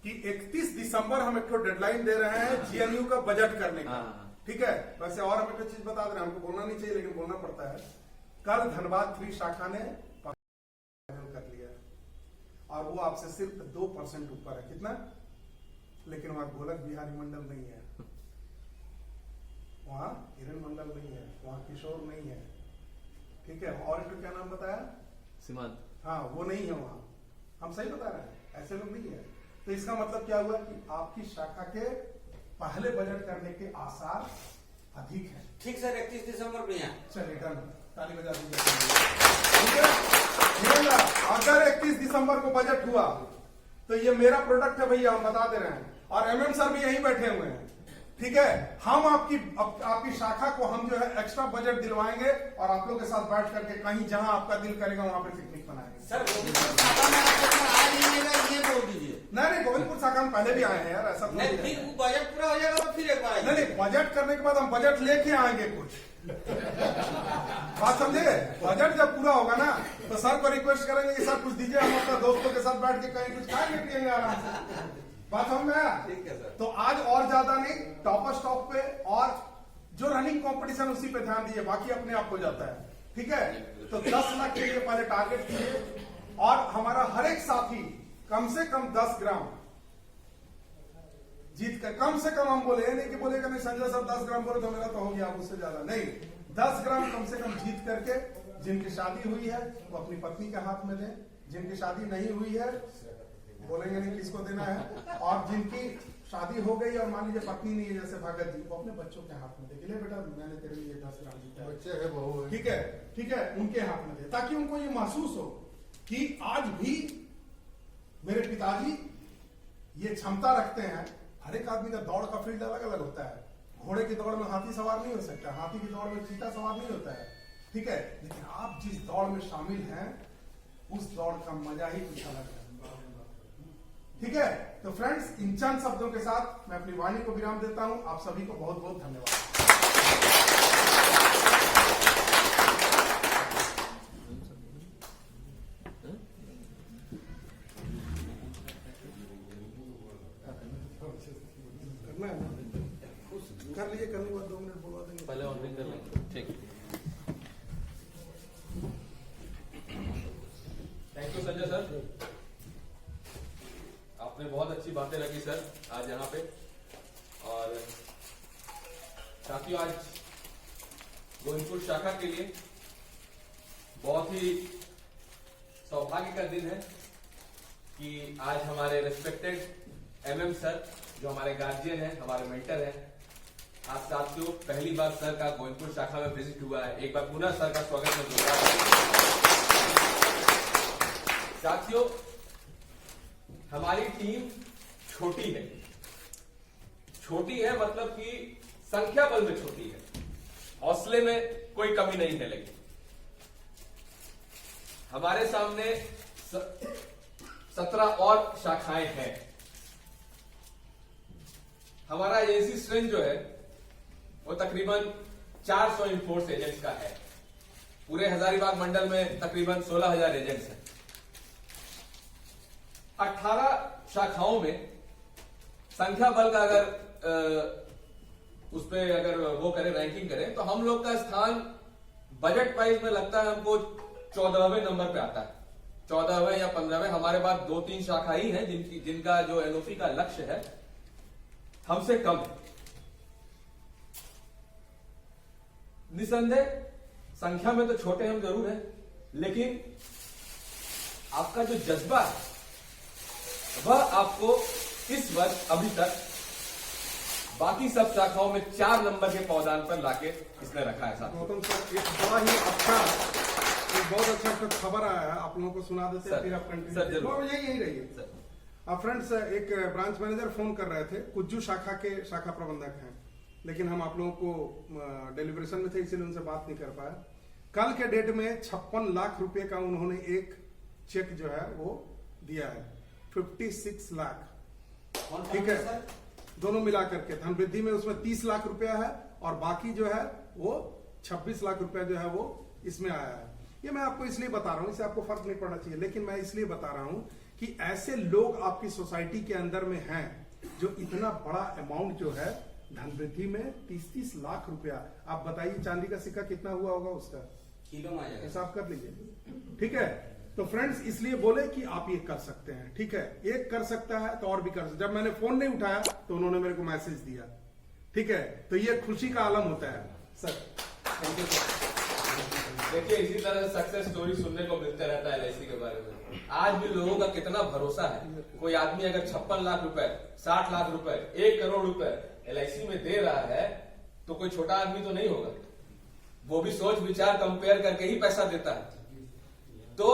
कि 31 दिसंबर हम एक तो डेडलाइन दे रहे हैं GNU का बजट करने का, ठीक है। वैसे और हम एक चीज बता दे रहे हैं, हमको बोलना नहीं चाहिए लेकिन बोलना पड़ता है। कल धनबाद 3 शाखा ने कर लिया और वो आपसे सिर्फ 2% ऊपर है। कितना? लेकिन वहां गोलक बिहारी मंडल नहीं है, वहां हिरन मंडल नहीं है, वहां किशोर नहीं है, ठीक है। और इनको क्या नाम बताया? सीमांत। हाँ, वो नहीं है वहां। हम सही बता रहे हैं, ऐसे लोग नहीं है। तो इसका मतलब क्या हुआ कि आपकी शाखा के पहले बजट करने के आसार अधिक है। ठीक सर, 31 दिसंबर को यहाँ। चलिए डन, ताली बजा दीजिए। अगर 31 दिसंबर को बजट हुआ तो ये मेरा प्रोडक्ट है भैया, हम बता दे रहे हैं। और MM सर भी यहीं बैठे हुए हैं, ठीक है। हम आपकी शाखा को हम जो है एक्स्ट्रा बजट दिलवाएंगे और आप लोग के साथ बैठ करके कहीं जहां आपका दिल करेगा वहां पे पिकनिक मनाएंगे। सर गोविंदपुर शाखा में आ जाइएगा, ये बोल दीजिए। नहीं, गोविंदपुर शाखा में पहले भी आए हैं यार, ऐसा नहीं, फिर वो बजट पूरा हो जाएगा तो फिर एक बार आइए। नहीं, बजट करने के बाद हम बजट लेके आएंगे कुछ। बात समझे? बजट जब पूरा होगा ना तो सर को रिक्वेस्ट करेंगे कि सर कुछ दीजिए, हम अपने दोस्तों के साथ बैठ के कहीं कुछ खाएंगे पिएंगे आराम से। बात समझ में आया? ठीक है सर। तो आज और ज्यादा नहीं, टॉपर स्टॉप पे और जो रनिंग कंपटीशन उसी पे ध्यान दीजिए, बाकी अपने आप हो जाता है, ठीक है। तो 10 लाख के लिए पहले टारगेट कीजिए और हमारा हर एक साथी कम से कम 10 ग्राम जीत कर, कम से कम हम बोले, ये नहीं कि बोलेगा नहीं संजय साहब 10 ग्राम बोले तो मेरा तो हो गया, उससे ज्यादा नहीं, 10 ग्राम कम से कम जीत करके जिनकी शादी हुई है वो अपनी पत्नी के हाथ में दें, जिनकी शादी नहीं हुई है बोलेंगे नहीं किसको देना है, और जिनकी शादी हो गई और मान लीजिए पत्नी नहीं है जैसे भगत जी, वो अपने बच्चों के हाथ में दे, ले बेटा मैंने तेरे लिए 10 ग्राम जीता है, बच्चे है बहू है, ठीक है, उनके हाथ में दे, ताकि उनको ये महसूस हो कि आज भी मेरे पिताजी ये क्षमता रखते हैं। हर एक आदमी का दौड़ का फील्ड अलग अलग होता है। घोड़े की दौड़ में हाथी सवार नहीं हो सकता, हाथी की दौड़ में चीता सवार नहीं होता है, ठीक है, लेकिन आप जिस दौड़ में शामिल हैं उस दौड़ का मजा ही कुछ अलग है, ठीक है। तो फ्रेंड्स, इन चंद शब्दों के साथ मैं अपनी वाणी को विराम देता हूं। आप सभी को बहुत बहुत धन्यवाद। करना है ना? कर लीजिए, करने के बाद 2 मिनट बोलवा देंगे, पहले ऑनलाइन कर लेंगे। ठीक, थैंक यू संजय सर, आपने बहुत अच्छी बातें रखी सर आज यहाँ पे। और साथियों, आज गोविंदपुर शाखा के लिए बहुत ही सौभाग्य का दिन है कि आज हमारे रिस्पेक्टेड एमएम सर, जो हमारे गार्जियन हैं, हमारे मेंटर हैं, आज साथियों पहली बार सर का गोविंदपुर शाखा में विजिट हुआ है। एक बार पुनः सर का स्वागत में जोरदार। साथियों, हमारी टीम छोटी है, छोटी है मतलब कि संख्या बल में छोटी है, हौसले में कोई कमी नहीं है, लेकिन हमारे सामने 17 और शाखाएं हैं। हमारा एजेंसी स्ट्रेंथ जो है वो तकरीबन 400 इनफोर्स एजेंट्स का है। पूरे हजारीबाग मंडल में तकरीबन 16,000 एजेंट्स हैं। 18 शाखाओं में संख्या बल का अगर उस पे अगर वो करें, रैंकिंग करें, तो हम लोग का स्थान बजट वाइज में लगता है हमको 14वें नंबर पे आता है, 14वें या 15वें। हमारे पास 2-3 शाखा ही हैं जिनका जो एनओसी का लक्ष्य है हमसे कम है। निसंदेह संख्या में तो छोटे हम जरूर हैं, लेकिन आपका जो जज्बा है वह आपको इस वर्ष अभी तक बाकी सब शाखाओं में 4 नंबर के पौधान पर लाके इसने रखा है। साथ गौतम सर, एक बड़ा ही अच्छा, एक बहुत अच्छा खबर आया है, आप लोगों को सुना देते हैं, फिर आप कंटिन्यू यही रहिए। फ्रेंड्स, एक ब्रांच मैनेजर फोन कर रहे थे, कुज्जू शाखा के शाखा प्रबंधक हैं, लेकिन हम आप लोगों को डेलीब्रेशन में थे इसलिए उनसे बात नहीं कर पाए। कल के डेट में 56 लाख रुपए का उन्होंने एक चेक जो है वो दिया है, 56 लाख, ठीक है, दोनों मिला करके। धन वृद्धि में उसमें 30 लाख रुपया है और बाकी जो है वो 26 लाख रुपया जो है वो इसमें आया है। ये मैं आपको इसलिए बता रहा हूं, इससे आपको फर्क नहीं पड़ना चाहिए, लेकिन मैं इसलिए बता रहा हूं कि ऐसे लोग आपकी सोसाइटी के अंदर में हैं जो इतना बड़ा अमाउंट जो है धन वृद्धि में 30-30 लाख रुपया, आप बताइए चांदी का सिक्का कितना हुआ होगा, उसका किलो में आ जाएगा, हिसाब कर लीजिए, ठीक है। तो फ्रेंड्स, इसलिए बोले कि आप ये कर सकते हैं, ठीक है, एक कर सकता है तो और भी कर सकते। जब मैंने फोन नहीं उठाया तो उन्होंने मेरे को मैसेज दिया, ठीक है, तो ये खुशी का आलम होता है सर। Thank you sir. देखिए, इसी तरह सक्सेस स्टोरी सुनने को मिलते रहता है एलआईसी के बारे में। आज भी लोगों का कितना भरोसा है। कोई आदमी अगर 56 लाख रुपए, 60 लाख रुपए, 1 करोड़ रुपए एलआईसी में दे रहा है तो कोई छोटा आदमी तो नहीं होगा, वो भी सोच विचार कंपेयर करके ही पैसा देता है। तो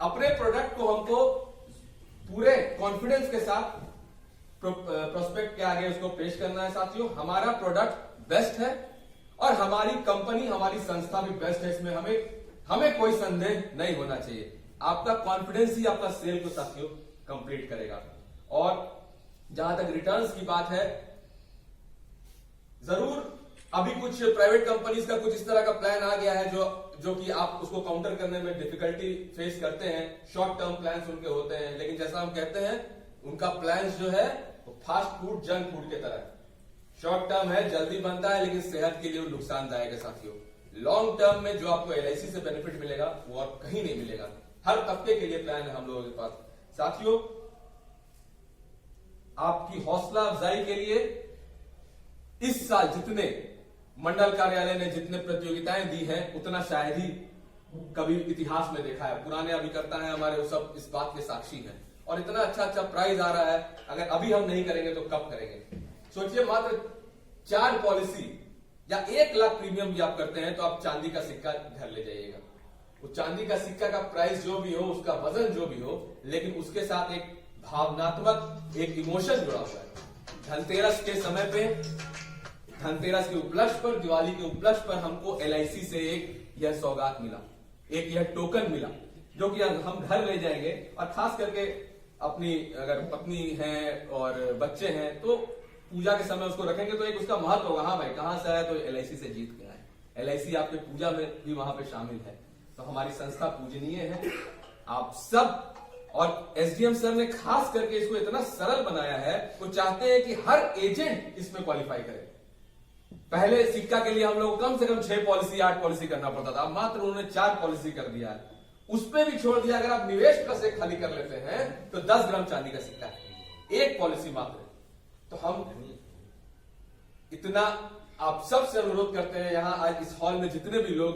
अपने प्रोडक्ट को हमको पूरे कॉन्फिडेंस के साथ प्रोस्पेक्ट के आगे उसको पेश करना है। साथियों, हमारा प्रोडक्ट बेस्ट है और हमारी कंपनी, हमारी संस्था भी बेस्ट है, इसमें हमें कोई संदेह नहीं होना चाहिए। आपका कॉन्फिडेंस ही आपका सेल को साथियों कंप्लीट करेगा। और जहां तक रिटर्न्स की बात है, जरूर अभी कुछ प्राइवेट कंपनीज का कुछ इस तरह का प्लान आ गया है जो कि आप उसको काउंटर करने में डिफिकल्टी फेस करते हैं। शॉर्ट टर्म प्लान्स उनके होते हैं, लेकिन जैसा हम कहते हैं उनका प्लान्स जो है वो फास्ट फूड, जंक फूड की तरह शॉर्ट टर्म है, जल्दी बनता है, लेकिन सेहत के लिए वो नुकसानदायक है। साथियों, लॉन्ग टर्म में जो आपको एलआईसी से बेनिफिट मिलेगा वो और कहीं नहीं मिलेगा। हर तबके के लिए प्लान है हम लोगों के पास। साथियों, आपकी हौसला अफजाई के लिए इस साल जितने मंडल कार्यालय ने जितने प्रतियोगिताएं दी हैं, उतना शायद ही कभी इतिहास में देखा है। पुराने अभिकर्ता हैं हमारे, वो सब इस बात के साक्षी हैं। और इतना अच्छा अच्छा प्राइज आ रहा है, अगर अभी हम नहीं करेंगे तो कब करेंगे। सोचिए, मात्र 4 पॉलिसी या 1 लाख प्रीमियम भी आप करते हैं तो आप चांदी का सिक्का घर ले जाइएगा। वो चांदी का सिक्का का प्राइस जो भी हो, उसका वजन जो भी हो, लेकिन उसके साथ एक भावनात्मक एक इमोशन जुड़ा हुआ है। धनतेरस के समय पे, धनतेरस के उपलक्ष्य पर, दिवाली के उपलक्ष्य पर हमको LIC से एक यह सौगात मिला, एक यह टोकन मिला, जो कि हम घर ले जाएंगे। और खास करके अपनी अगर पत्नी है और बच्चे हैं तो पूजा के समय उसको रखेंगे तो एक उसका महत्व होगा। हाँ भाई, कहां से आया तो LIC से जीत के आए। LIC आपके पूजा में भी वहां पे शामिल है। तो हमारी संस्था पूजनीय है। आप सब, और SDM सर ने खास करके इसको इतना सरल बनाया है, वो चाहते हैं कि हर एजेंट इसमें क्वालिफाई करे। पहले सिक्का के लिए हम लोग कम से कम 6 पॉलिसी 8 पॉलिसी करना पड़ता था, मात्र उन्होंने 4 पॉलिसी कर दिया है। उस पर भी छोड़ दिया। अगर आप निवेश का से खाली कर लेते हैं तो 10 ग्राम चांदी का सिक्का है, 1 पॉलिसी मात्र। तो हम इतना आप सब से अनुरोध करते हैं, यहां आज इस हॉल में जितने भी लोग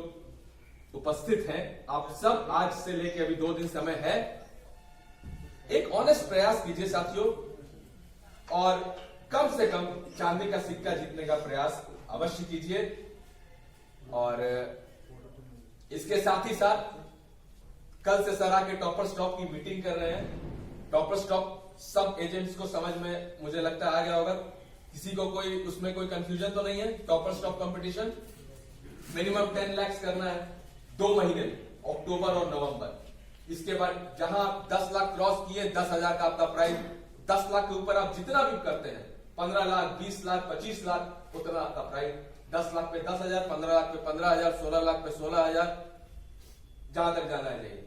उपस्थित हैं, आप सब आज से लेकर अभी 2 दिन समय है, एक ऑनेस्ट प्रयास कीजिए साथियों, और कम से कम चांदी का सिक्का जीतने का प्रयास अवश्य कीजिए। और इसके साथ ही साथ कल से सर आके टॉपर स्टॉप की मीटिंग कर रहे हैं। टॉपर स्टॉप सब एजेंट्स को समझ में मुझे लगता है आ गया होगा। किसी को कोई उसमें कोई कंफ्यूजन तो नहीं है। Topper stop competition minimum 10 lakh करना है 2 महीने में, अक्टूबर और नवंबर। इसके बाद जहां आप 10 लाख क्रॉस किए, 10,000 का आपका प्राइस। 10 लाख के ऊपर आप जितना भी करते हैं, 15 लाख, 20 लाख, 25 लाख, उतना आपका प्राइस। 10 लाख पे 10,000, 15 लाख पे 15,000, 16 लाख पे 16,000, जहां तक जाना है।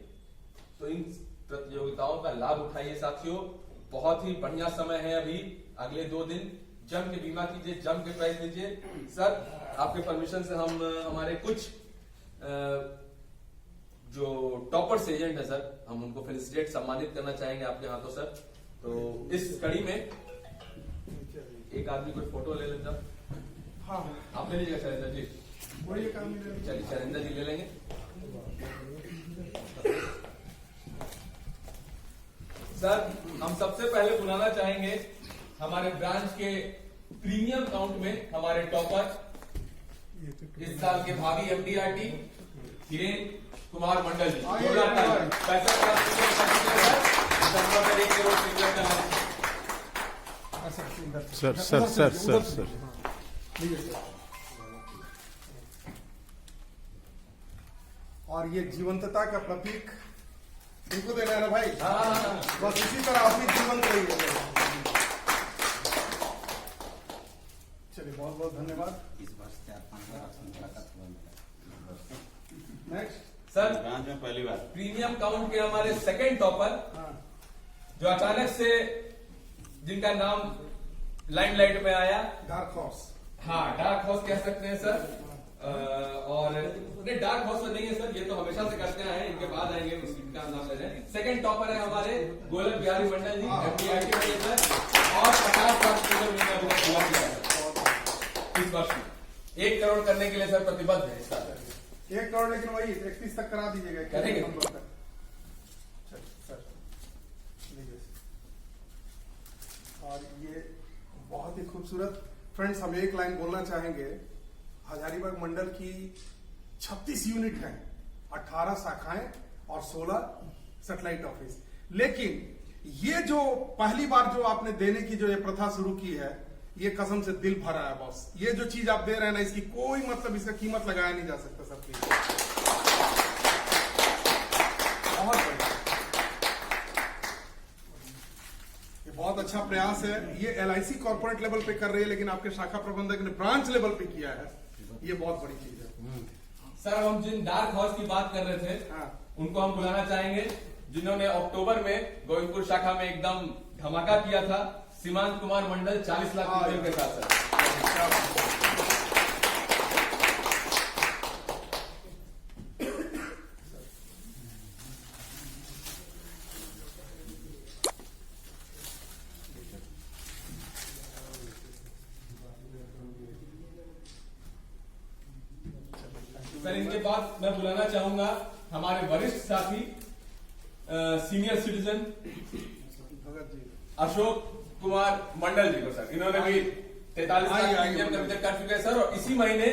तो इन प्रतियोगिताओं का लाभ उठाइए साथियों। बहुत ही बढ़िया समय है अभी, अगले 2 दिन जम के बीमा कीजिए, जम के प्राइस लीजिए। सर, आपके परमिशन से हम हमारे कुछ जो टॉपर्स एजेंट है सर, हम उनको फेलिसिटेट सम्मानित करना चाहेंगे आपके हाथों सर। तो इस कड़ी में एक आदमी कोई फोटो ले लेता। हाँ, आप ले लीजिएगा शैलेंद्र जी। वही काम चलिए शैलेंद्र जी ले लेंगे। सर, हम सबसे पहले बुलाना चाहेंगे हमारे ब्रांच के प्रीमियम काउंट में हमारे टॉपर, इस साल के भावी MDRT हिरेन कुमार मंडल जी। पैसा दिसंबर 1 करोड़ सर और ये जीवंतता का प्रतीक इनको देना है ना भाई। हाँ। बस इसी तरह अपनी जीवंत रहिए। चलिए, बहुत बहुत धन्यवाद। इस वर्ष 4-5 लाख नेक्स्ट सर, ब्रांच में पहली बार प्रीमियम काउंट के हमारे सेकंड टॉपर, जो अचानक से जिनका नाम लाइमलाइट में आया, डार्क हॉर्स। हाँ, डार्क हॉर्स कह सकते हैं सर। और नहीं, डार्क हॉर्स तो नहीं है सर, ये तो हमेशा से करते आए हैं, इनके बाद आएंगे उसका नाम ले रहे हैं। सेकंड टॉपर है हमारे गोलक बिहारी मंडल जी, MDRT मैनेजर, और 50 लाख हुआ किया इस वर्ष में। 1 करोड़ करने के लिए सर प्रतिबद्ध है इस साल। 1 करोड़, लेकिन वही 31 तक करा दीजिएगा। करेंगे। सर, और ये बहुत ही खूबसूरत। फ्रेंड्स, हम एक लाइन बोलना चाहेंगे। हजारीबाग मंडल की 36 यूनिट हैं, 18 शाखाएं और 16 सैटेलाइट ऑफिस। लेकिन ये जो पहली बार जो आपने देने की जो ये प्रथा शुरू की है, ये कसम से दिल भरा है बॉस। ये जो चीज आप दे रहे हैं ना, इसकी कोई मतलब, इसका कीमत लगाया नहीं जा सकता सर। प्लीज, बहुत बढ़िया, ये बहुत अच्छा प्रयास है। ये LIC कॉर्पोरेट लेवल पे कर रही है, लेकिन आपके शाखा प्रबंधक ने ब्रांच लेवल पे किया है। ये बहुत बड़ी चीज है। सर, हम जिन डार्क हॉर्स की बात कर रहे थे, उनको हम बुलाना चाहेंगे, जिन्होंने अक्टूबर में गोविंदपुर शाखा में एकदम धमाका किया था। सीमांत कुमार मंडल 40 लाख रुपए के साथ सर। सर, इनके बाद मैं बुलाना चाहूंगा हमारे वरिष्ठ साथी सीनियर सिटीजन भगत जी अशोक कुमार मंडल जी को सर, इन्होंने भी 43 लाख प्रीमियम का वितरण कर चुके हैं सर, और इसी महीने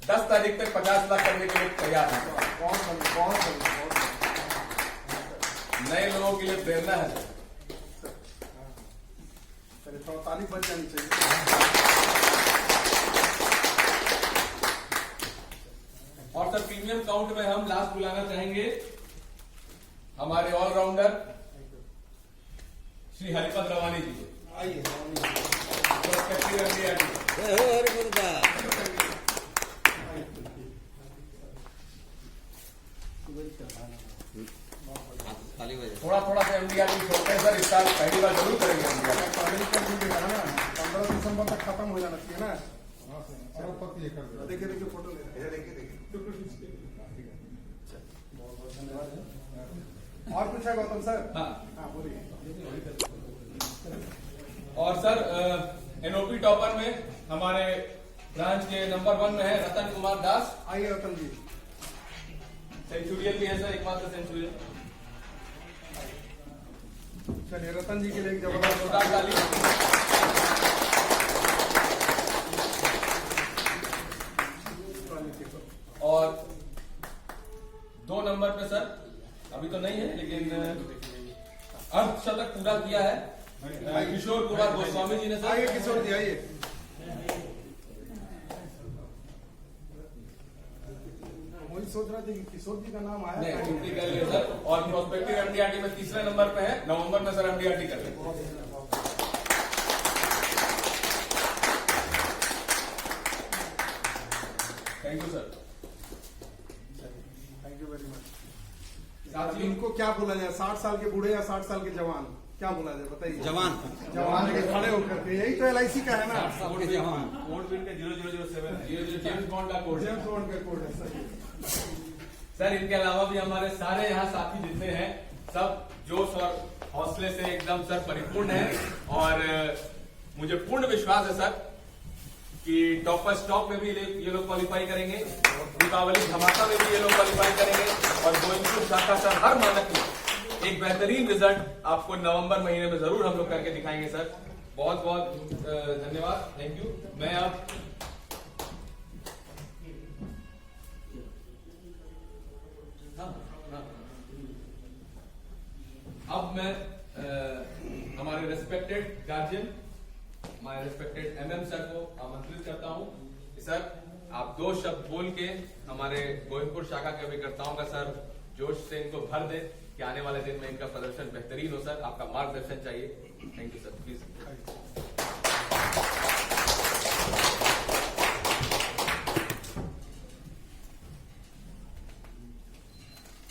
10 तारीख तक 50 लाख करने के लिए तैयार हैं। बहुत नए लोगों के लिए प्रेरणा है सर। चलिए थोड़ा ताली बच जानी चाहिए। और सर प्रीमियम काउंट में हम लास्ट बुलाना चाहेंगे हमारे ऑलराउंडर श्री हरिपद रवानी जी को। आइए अरे मुर्गा ताली बजा। थोड़ा थोड़ा सा एमडीआर छोड़ते हैं सर, इस साल पहली बार जरूर करेंगे एमडीआर। 15 दिसंबर तक खत्म हो जाना चाहिए ना। देखिए देखिए फोटो ले देखिए और कुछ है गौतम सर? हाँ, बोलिए। और सर एनओपी टॉपर में हमारे ब्रांच के नंबर 1 में है रतन कुमार दास। आइए रतन जी। सेंचुरियन भी है सर, एकमात्र सेंचुरियन। चलिए रतन जी के लिए एक जबरदस्त जोरदार ताली। और 2 नंबर पे सर अभी तो नहीं है, लेकिन अर्धशतक पूरा किया है किशोर कुमार गोस्वामी जी ने सर। आइए किशोर जी आइए। वही सोच रहा था कि किशोर जी का नाम आया नहीं, था। छुट्टी कर लिए सर। और प्रोस्पेक्टिव एमडीआरटी में 3रे नंबर पे है, नवंबर में सर एमडीआरटी कर रहे हैं। Thank you sir. Thank you very much. साथियों इनको क्या बोला जाए, 60 साल के बूढ़े या 60 साल के जवान, क्या बोला जाए बताइए? जवान जवान के खड़े होकर के, यही तो एलआईसी का है ना। बूढ़े जवान। कोड बिन के 0007 है। ये जो जेम्स बॉन्ड का कोड है जेम्स बॉन्ड का कोड है सर। सर, इनके अलावा भी हमारे सारे यहाँ साथी जितने हैं सब जोश और हौसले से एकदम सर परिपूर्ण है। और मुझे पूर्ण विश्वास है सर कि टॉपर स्टॉक में भी ये लोग क्वालिफाई करेंगे, दीपावली धमाका में भी ये लोग क्वालिफाई करेंगे, और गोविंदपुर शाखा सर हर मानक में एक बेहतरीन रिजल्ट आपको नवंबर महीने में जरूर हम लोग करके दिखाएंगे सर। बहुत बहुत धन्यवाद, थैंक यू। मैं अब मैं हमारे रेस्पेक्टेड गार्जियन, हमारे रेस्पेक्टेड एमएम सर को आमंत्रित करता हूं कि सर आप 2 शब्द बोल के हमारे गोविंदपुर शाखा के अभिकर्ताओं का सर जोश से इनको भर दे कि आने वाले दिन में इनका प्रदर्शन बेहतरीन हो सर। आपका मार्गदर्शन चाहिए। Thank you sir, please.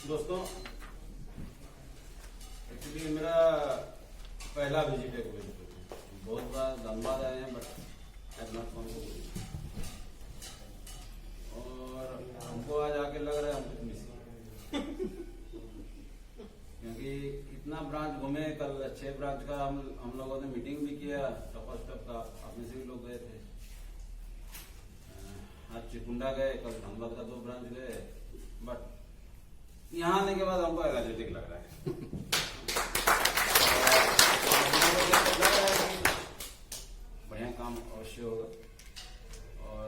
दोस्तों, एक्चुअली मेरा पहला विजिट है गोविंदपुर। बहुत बार धनबाद आए हैं, but have not come to. और हमको आज आके लग रहा है हम कुछ मिस क्योंकि इतना ब्रांच घूमे। कल 6 ब्रांच का हम लोगों ने मीटिंग भी किया, टॉपर स्टॉप का। अपने से भी लोग गए थे। आज चिकुंडा गए, कल धनबाद का 2 ब्रांच गए। बट यहाँ आने के बाद हमको एनर्जेटिक लग रहा है। बढ़िया काम अवश्य होगा। और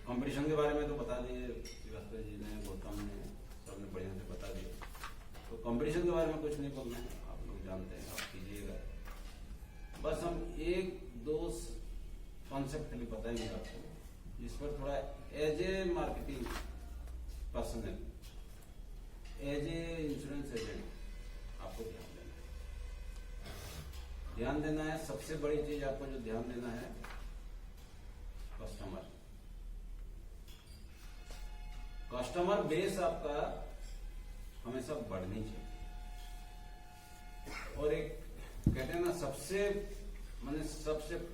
कंपटीशन के बारे में तो बता दिए श्रीवास्तव जी ने, गौतम ने, सबने बढ़िया से बता दिया। तो कंपटीशन के बारे में कुछ नहीं बोलना है, आप लोग जानते हैं, आप कीजिएगा। बस हम 1-2 कॉन्सेप्ट खाली बताएंगे आपको, जिस पर थोड़ा as a marketing personal, as a insurance agent आपको ध्यान देना है। सबसे बड़ी चीज आपको जो ध्यान देना है, कस्टमर बेस आपका हमेशा बढ़नी चाहिए। और एक कहते हैं ना, सबसे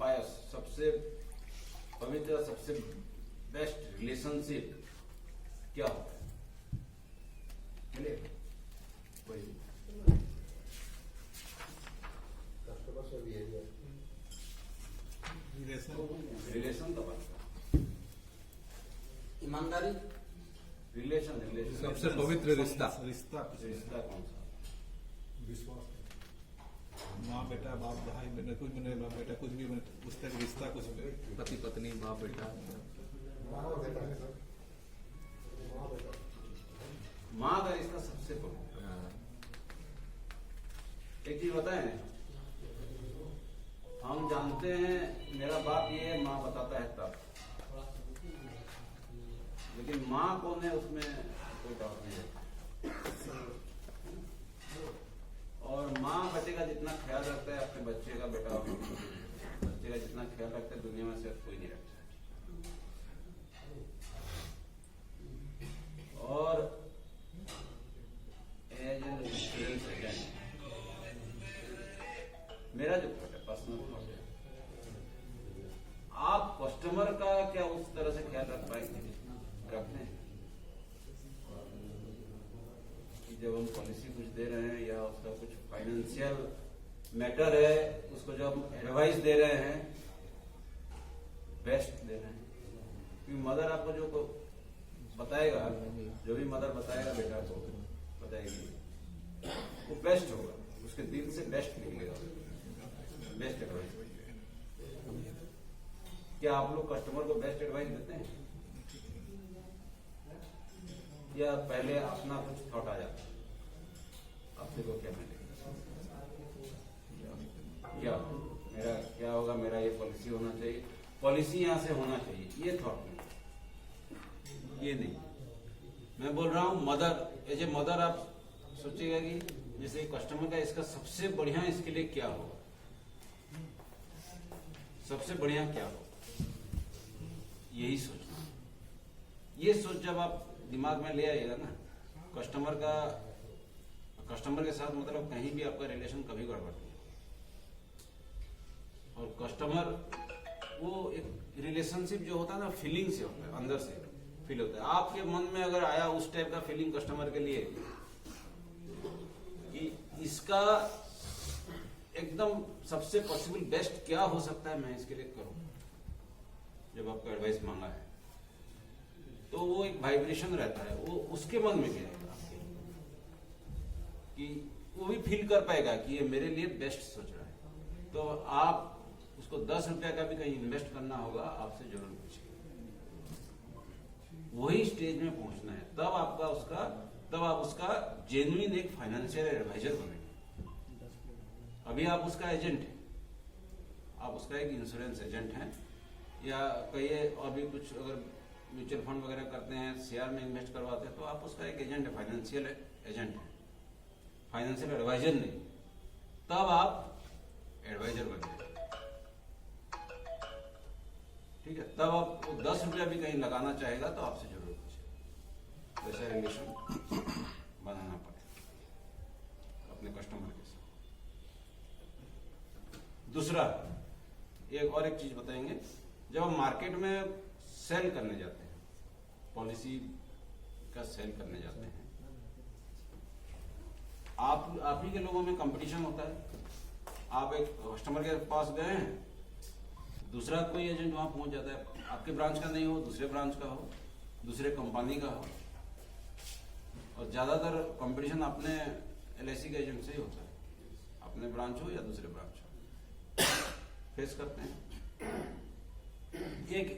पायस, सबसे पवित्र, सबसे बेस्ट रिलेशनशिप क्या होता है? रिलेशन का बात, ईमानदारी, रिलेशन रिलेशन सबसे पवित्र रिश्ता रिश्ता रिश्ता कौन सा? विश्वास माँ बेटा बाप भाई बहन कुछ बने बेटा कुछ भी बने उस तरह रिश्ता कुछ पति पत्नी बाप बेटा माँ का रिश्ता सबसे पवित्र। एक चीज बताएं, हम जानते हैं मेरा बाप ये है, माँ बताता है तब, लेकिन माँ कौन है उसमें कोई डाउट नहीं है। और माँ बच्चे का जितना ख्याल रखता है अपने बच्चे का, बेटा बच्चे का जितना ख्याल रखता है दुनिया में से कोई नहीं रखता है। और एज एन इंश्योरेंस एजेंट मेरा जो थॉट है, पर्सनल थॉट है, आप कस्टमर का क्या उस तरह से ख्याल रख पाएंगे? रखते हैं कि जब हम पॉलिसी कुछ दे रहे हैं या उसका कुछ फाइनेंशियल मैटर है, उसको जब हम एडवाइस दे रहे हैं, बेस्ट दे रहे हैं। क्योंकि मदर आपको जो बताएगा, जो भी मदर बताएगा बेटा को बताएगी, वो बेस्ट होगा, उसके दिल से बेस्ट निकलेगा, बेस्ट एडवाइस। क्या आप लोग कस्टमर को बेस्ट एडवाइस देते हैं या पहले अपना कुछ थॉट आ जाता है आपसे को क्या मिलेगा, क्या मेरा क्या होगा, मेरा ये पॉलिसी होना चाहिए, पॉलिसी यहां से होना चाहिए, ये थॉट नहीं, ये नहीं। मैं बोल रहा हूं मदर, एज ए मदर आप सोचिएगा कि जैसे कस्टमर का इसका सबसे बढ़िया इसके लिए क्या होगा, सबसे बढ़िया क्या होगा, यही सोचना। ये सोच जब आप दिमाग में ले आइएगा ना, कस्टमर के साथ मतलब कहीं भी आपका रिलेशन कभी गड़बड़ नहीं। और कस्टमर वो एक रिलेशनशिप जो होता है ना, फीलिंग से होता है, अंदर से फील होता है। आपके मन में अगर आया उस टाइप का फीलिंग कस्टमर के लिए कि इसका एकदम सबसे पॉसिबल बेस्ट क्या हो सकता है, मैं इसके लिए करूं, जब आपका एडवाइस मांगा है, तो वो एक वाइब्रेशन रहता है, वो उसके मन में गिरेगा आपके, कि वो भी फील कर पाएगा कि ये मेरे लिए बेस्ट सोच रहा है। तो आप उसको 10 रुपया का भी कहीं इन्वेस्ट करना होगा, आपसे जरूर पूछिए। वही स्टेज में पहुंचना है, तब आप उसका जेन्युइन एक फाइनेंशियल एडवाइजर बनेंगे। अभी आप उसका एजेंट हैं, आप उसका एक इंश्योरेंस एजेंट हैं, या कहिए और भी कुछ, अगर म्यूचुअल फंड वगैरह करते हैं, शेयर में इन्वेस्ट करवाते हैं, तो आप उसका एक एजेंट है, फाइनेंशियल एजेंट है, फाइनेंशियल एडवाइजर नहीं। तब आप एडवाइजर बनेंगे, ठीक है। तब आप 10 रुपया भी कहीं लगाना चाहेगा तो आपसे जरूर पूछे, वैसा रिलेशन बनाना पड़ेगा अपने कस्टमर के साथ। दूसरा एक चीज बताएंगे, जब हम मार्केट में सेल करने जाते हैं, पॉलिसी का सेल करने जाते हैं, आप ही के लोगों में कंपटीशन होता है। आप एक कस्टमर के पास गए हैं, दूसरा कोई एजेंट वहां पहुंच जाता है, आपके ब्रांच का नहीं हो, दूसरे ब्रांच का हो, दूसरे कंपनी का हो, और ज्यादातर कंपटीशन अपने LIC के एजेंट से ही होता है, अपने ब्रांच हो या दूसरे ब्रांच हो, फेस करते हैं। एक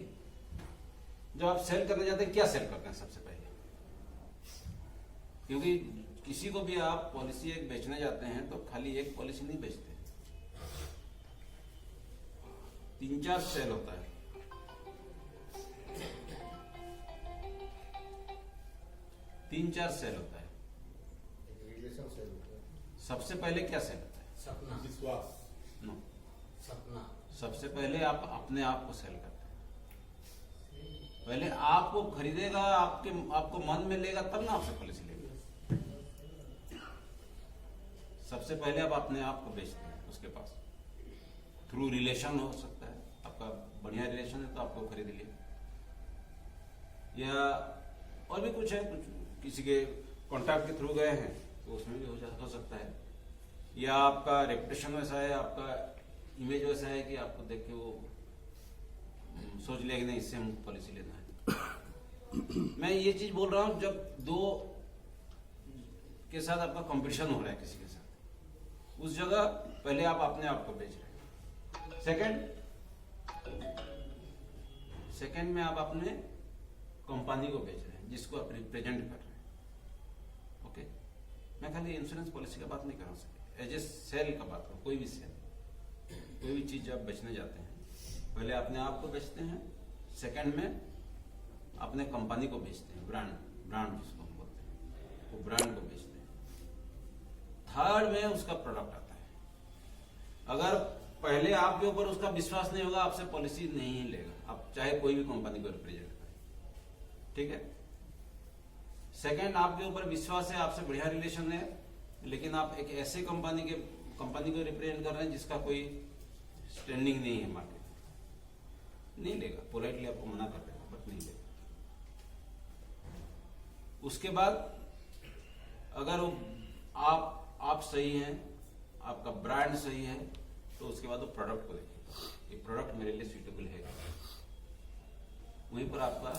जब आप सेल करने जाते हैं, क्या सेल करते हैं सबसे पहले? क्योंकि किसी को भी आप पॉलिसी एक बेचने जाते हैं तो खाली एक पॉलिसी नहीं बेचते, 3-4 सेल होता है। 3-4 सेल होता है। सबसे पहले क्या सेल होता है? सपना, विश्वास, नो, सपना। सबसे पहले आप अपने आप को सेल करते हैं। पहले आपको खरीदेगा, आपको मन में लेगा, तब ना आपसे पॉलिसी लेगा। सबसे पहले आप अपने आप को बेचते हैं उसके पास, थ्रू रिलेशन हो सकता है, आपका बढ़िया रिलेशन है तो आपको खरीद लिया, या और भी कुछ है, कुछ किसी के कॉन्टैक्ट के थ्रू गए हैं तो उसमें भी हो सकता है, या आपका रेपुटेशन वैसा है, आपका इमेज वैसा है कि आपको देख के वो सोच लिया कि नहीं, इससे हमको पॉलिसी लेना है। मैं ये चीज बोल रहा हूं, जब दो के साथ आपका कंपटीशन हो रहा है किसी के साथ, उस जगह पहले आप अपने आप को बेच रहे हैं। सेकंड में आप अपने कंपनी को बेच रहे हैं, जिसको आप रिप्रेजेंट कर रहे हैं। ओके, मैं खाली इंश्योरेंस पॉलिसी का बात नहीं कर रहा हूं, एज ए सेल का बात करूं। कोई भी सेल, कोई भी चीज आप बेचने जाते हैं, पहले अपने आप को बेचते हैं, सेकंड में अपने कंपनी को बेचते हैं, ब्रांड जिसको हम बोलते हैं, वो ब्रांड को बेचते हैं। थर्ड में उसका प्रोडक्ट आता है। अगर पहले आपके ऊपर उसका विश्वास नहीं होगा, आपसे पॉलिसी नहीं लेगा, आप चाहे कोई भी कंपनी को रिप्रेजेंट करें, ठीक है। सेकंड, आपके ऊपर विश्वास है, आपसे बढ़िया रिलेशन है, लेकिन आप एक ऐसे कंपनी को रिप्रेजेंट कर रहे हैं जिसका कोई स्टैंडिंग नहीं है मार्केट, नहीं लेगा, पोलाइटली आपको मना कर रहे हैं, बट नहीं लेगा। उसके बाद अगर आप सही हैं, आपका ब्रांड सही है, तो उसके बाद वो प्रोडक्ट को देखिए, ये प्रोडक्ट मेरे लिए सूटेबल है, वहीं पर आपका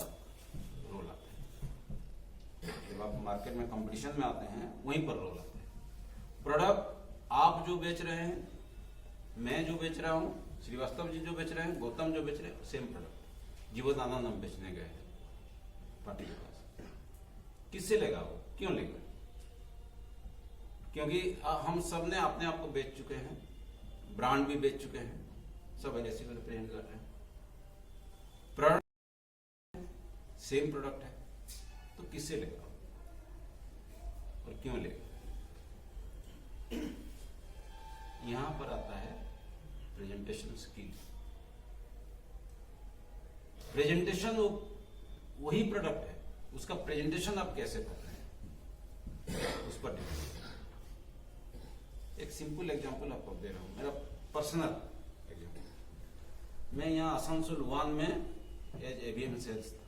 रोल आता है। जब आप मार्केट में कंपटीशन में आते हैं, वहीं पर रोल आता है। प्रोडक्ट आप जो बेच रहे हैं, मैं जो बेच रहा हूं, श्रीवास्तव जी जो बेच रहे हैं, गौतम जो बेच रहे हैं, सेम प्रोडक्ट। जीवदानंद हम बेचने गए हैं पार्टी के पास, किससे लेगा वो, क्यों लेगा? क्योंकि हम सब ने अपने आप को बेच चुके हैं, ब्रांड भी बेच चुके हैं, सब एलआईसी को रिप्रेजेंट कर रहे हैं। प्रोडक्ट सेम प्रोडक्ट है, तो किससे लेगा और क्यों लेगा? यहां पर आता है प्रेजेंटेशन स्किल। प्रेजेंटेशन वही प्रोडक्ट है, उसका प्रेजेंटेशन आप कैसे कर रहे हैं, उस पर डिपेंड। एक सिंपल एग्जांपल आपको दे रहा हूं, मेरा पर्सनल एग्जांपल। मैं यहाँ आसनसोल 1 में एज एवीएम सेल्स था,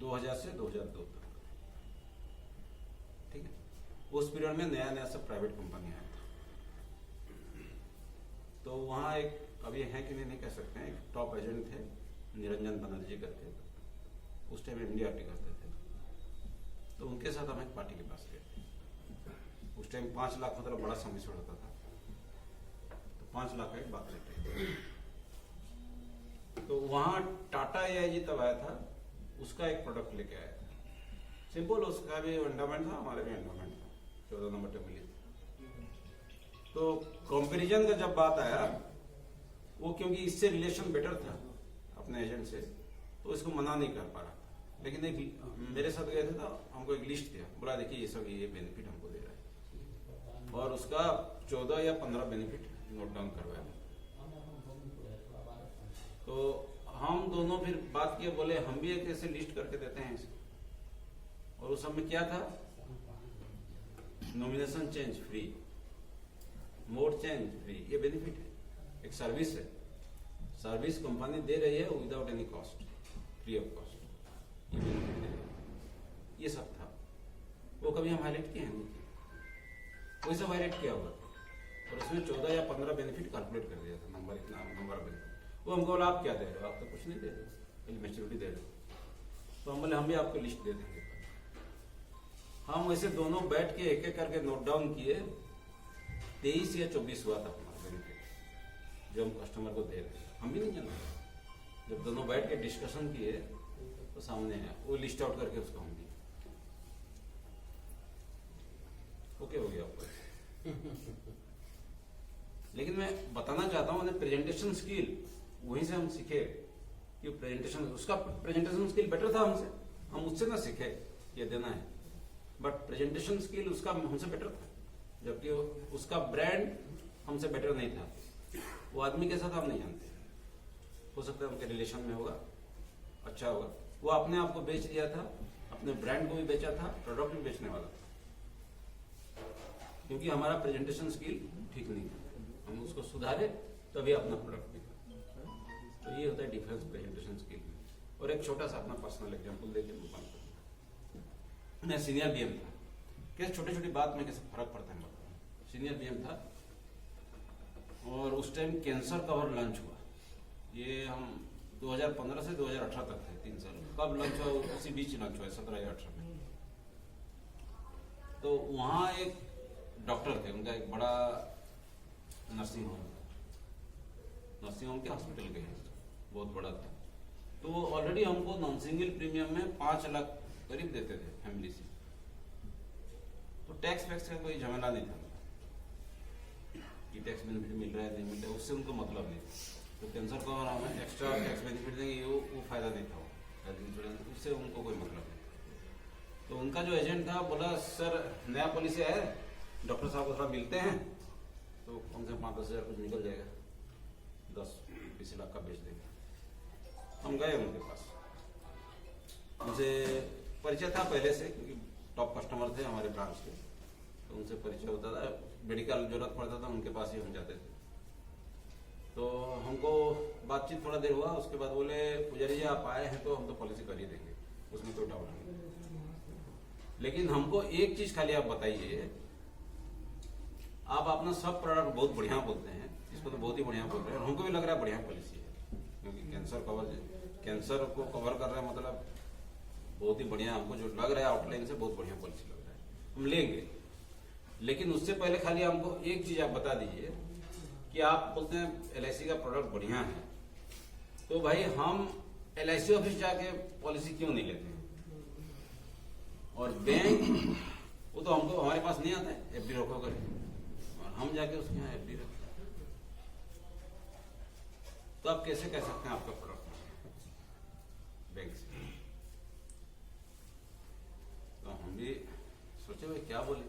2000 से 2002 तक, ठीक है। उस पीरियड में नया सब प्राइवेट कंपनी आया था, तो वहाँ एक, अभी है कि नहीं कह सकते हैं, एक टॉप एजेंट थे निरंजन बनर्जी करके, उस टाइम इंडिया आर्टिक करते थे, तो उनके साथ हम एक पार्टी के पास गए थे। उस टाइम 5 लाख मतलब बड़ा समिशन होता था, तो 5 लाख का एक बात लेते। तो वहाँ टाटा एआईजी तब आया था, उसका एक प्रोडक्ट लेके आया था, सिंपल, उसका भी एंडोमेंट था, हमारा भी एंडोमेंट था, 14 नंबर टेबल। तो कंपैरिजन का जब बात आया, वो क्योंकि इससे रिलेशन बेटर था अपने एजेंट से, तो इसको मना नहीं कर पा रहा था। लेकिन एक मेरे साथ गए थे, तो हमको एक लिस्ट दिया, बोला देखिए ये सब ये बेनिफिट हमको दे रहा है, और उसका 14 या 15 बेनिफिट नोट डाउन करवाया। तो हम दोनों फिर बात किए, बोले हम भी एक ऐसे लिस्ट करके देते हैं इसे। और उस समय क्या था, nomination change free, mode change free, ये बेनिफिट है, एक सर्विस है, सर्विस कंपनी दे रही है without any cost, free of cost, ये बेनिफिट दे रही है। ये सब था, वो कभी हम हाईलाइट किए हैं, वही सब हाईलाइट किया हुआ, और उसमें 14 या 15 बेनिफिट कैलकुलेट कर दिया था, नंबर इतना नंबर बेनिफिट। वो हमको बोला आप क्या दे रहे हो, आप तो कुछ नहीं दे रहे, मैच्योरिटी दे रहे हो। तो हम बोले हम भी आपको लिस्ट दे देंगे। हम वैसे दोनों बैठ के एक एक करके नोट डाउन किए, 23 या 24 हुआ था हमारा बेनिफिट जो हम कस्टमर को दे रहे हैं, हम भी नहीं जानते। जब दोनों बैठ के डिस्कशन किए, तो सामने है, वो लिस्ट आउट करके उसको हम दिए। ओके हो गया आपको। लेकिन मैं बताना चाहता हूँ, प्रेजेंटेशन स्किल वहीं से हम सीखे कि प्रेजेंटेशन, उसका प्रेजेंटेशन स्किल बेटर था हमसे, हम उससे ना सीखे ये देना है, बट प्रेजेंटेशन स्किल उसका हमसे बेटर था, जबकि उसका ब्रांड हमसे बेटर नहीं था। वो आदमी के साथ हम नहीं जानते, हो सकता है उनके रिलेशन में होगा, अच्छा होगा। वो अपने आप को बेच दिया था, अपने ब्रांड को भी बेचा था, प्रोडक्ट भी बेचने वाला था, क्योंकि हमारा प्रेजेंटेशन स्किल ठीक नहीं था। हम उसको सुधारे तभी अपना प्रोडक्ट बिका। तो ये होता है डिफरेंस प्रेजेंटेशन स्किल में। और एक छोटा सा अपना पर्सनल एग्जांपल देके मैं सीनियर बीएम था, कैसे छोटी छोटी बात में कैसे फर्क पड़ता है बताऊं। सीनियर बीएम था, और उस टाइम कैंसर कवर लॉन्च हुआ, ये हम 2015 से 2018 तक थे, 3 साल। कब लंच हुआ उसी बीच लंच हुआ 17 या 18 में। तो वहाँ एक डॉक्टर थे, उनका एक बड़ा नर्सिंग होम के हॉस्पिटल के बहुत बड़ा था। तो वो ऑलरेडी हमको नॉन सिंगल प्रीमियम में 5 लाख करीब देते थे फैमिली से। तो टैक्स वैक्स का कोई झमेला नहीं था कि टैक्स बेनिफिट मिल रहा है नहीं मिल रहा है, उससे उनको मतलब नहीं। तो कैंसर कवर हमें एक्स्ट्रा टैक्स बेनिफिट देंगे वो फायदा नहीं था, हेल्थ इंश्योरेंस, उससे उनको कोई मतलब नहीं। तो उनका जो एजेंट था बोला सर नया पॉलिसी है, डॉक्टर साहब को थोड़ा मिलते हैं तो कम से कम 5-10 हज़ार कुछ निकल जाएगा, 10-20 लाख का बेच देंगे। हम गए उनके पास, उनसे परिचय था पहले से क्योंकि टॉप कस्टमर थे हमारे ब्रांच के, तो उनसे परिचय होता था, मेडिकल जरूरत पड़ता था उनके पास ही हम जाते थे। तो हमको बातचीत थोड़ा देर हुआ, उसके बाद बोले पुजारी जी आप आए हैं तो हम तो पॉलिसी कर ही देंगे, उसमें कोई डाउट नहीं। लेकिन हमको एक चीज खाली आप बताइए, आप अपना सब प्रोडक्ट बहुत बढ़िया बोलते हैं, इसको तो बहुत ही बढ़िया बोल रहे हैं, हमको भी लग रहा है बढ़िया पॉलिसी है क्योंकि कैंसर को कवर कर रहा है, मतलब बहुत ही बढ़िया। हमको जो लग रहा है आउटलाइन से बहुत बढ़िया पॉलिसी लग रहा है, हम लेंगे। लेकिन उससे पहले खाली हमको एक चीज आप बता दीजिए कि आप बोलते हैं LIC का प्रोडक्ट बढ़िया है, तो भाई हम LIC ऑफिस जाके पॉलिसी क्यों नहीं लेते? और बैंक वो तो हमको हमारे पास नहीं आता है, FD रखो करे, और हम जाके उसके यहाँ FD रखते हैं। तो आप कैसे कह सकते हैं आपका प्रोडक्ट बैंक से? तो हम भी सोचे भाई क्या बोले,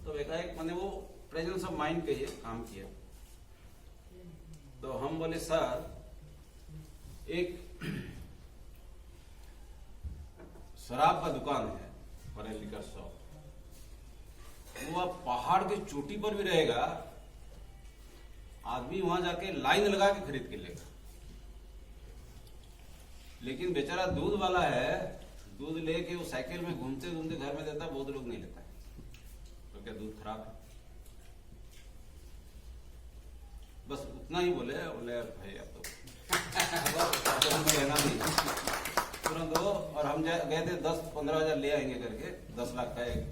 तो एकाएक मैंने वो प्रेजेंस ऑफ माइंड के लिए काम किया। तो हम बोले सर एक शराब का दुकान है पर लिकर शॉप, वो आप पहाड़ के चोटी पर भी रहेगा, आदमी वहां जाके लाइन लगा के खरीद के लेगा। लेकिन बेचारा दूध वाला है, दूध लेके वो साइकिल में घूमते घूमते घर में देता, बहुत लोग नहीं लेता है। तो क्या दूध खराब है? बस उतना ही बोले भाई अब तो कहना नहीं तुरंत हो। और हम गए थे 10-15 हज़ार ले आएंगे करके, 10 लाख का एक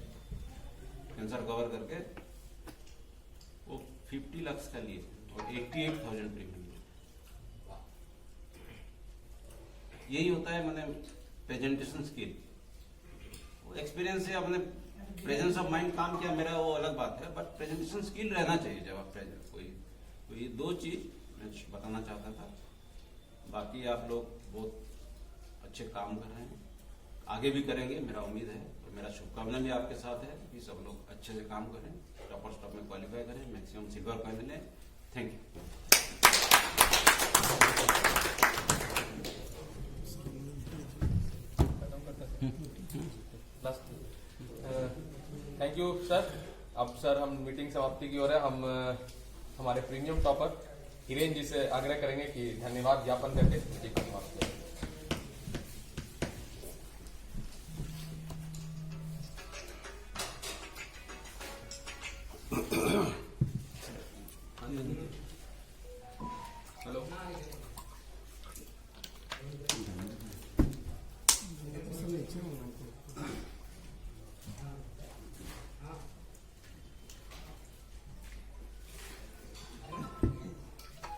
कैंसर कवर करके, वो 50 लाख का लिए और 88,000 प्रीमियम। यही होता है मैंने प्रेजेंटेशन स्किल, वो एक्सपीरियंस से अपने प्रेजेंस ऑफ माइंड काम किया मेरा, वो अलग बात है, बट प्रेजेंटेशन स्किल रहना चाहिए जब आप प्रेजेंट कोई। तो ये 2 चीज मैं बताना चाहता था। बाकी आप लोग बहुत अच्छे काम कर रहे हैं, आगे भी करेंगे मेरा उम्मीद है, और मेरा शुभकामना भी आपके साथ है कि सब लोग अच्छे से काम करें, टॉपर स्टॉप में क्वालिफाई करें, मैक्सिमम सिल्वर कॉइन लें। Thank you. Thank you sir. अब सर हम मीटिंग समाप्ति की ओर है। हम हमारे प्रीमियम टॉपर हिरेन जी से आग्रह करेंगे कि धन्यवाद ज्ञापन करके मीटिंग को समाप्त करें। हेलो,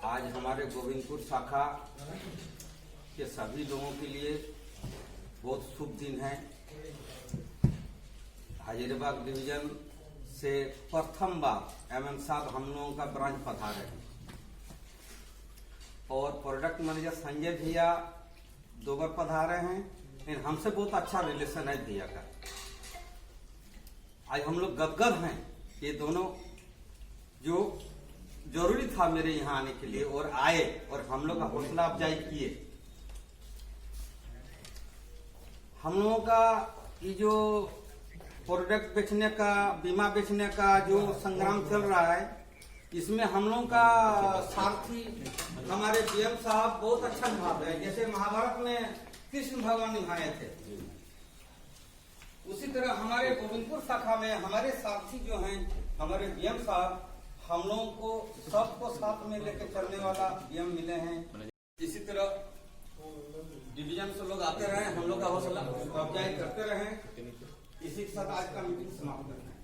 आज हमारे गोविंदपुर शाखा के सभी लोगों के लिए बहुत शुभ दिन है। हजारीबाग डिवीजन से प्रथम बार MM साहब हम लोगों का ब्रांच पधारे हैं, और प्रोडक्ट मैनेजर संजय भैया 2 बार पधारे हैं, लेकिन हमसे बहुत अच्छा रिलेशन है भैया का। आज हम लोग गदगद हैं, ये दोनों जो जरूरी था मेरे यहाँ आने के लिए और आए, और हम लोग का हौसला अफजाई किए। हम लोगों का ये जो प्रोडक्ट बेचने का, बीमा बेचने का जो संग्राम चल रहा है, इसमें हम लोगों का सारथी हमारे DM साहब बहुत अच्छा निभा रहे हैं। जैसे महाभारत में कृष्ण भगवान निभाए थे, उसी तरह हमारे गोविंदपुर शाखा में हमारे सारथी जो हैं हमारे DM साहब, हम लोगों को सबको साथ में लेकर चलने वाला DM मिले हैं। इसी तरह डिवीजन से लोग आते रहे, हम लोग का हौसला अफजाई करते रहे। इसी के साथ आज का मीटिंग समाप्त करते हैं।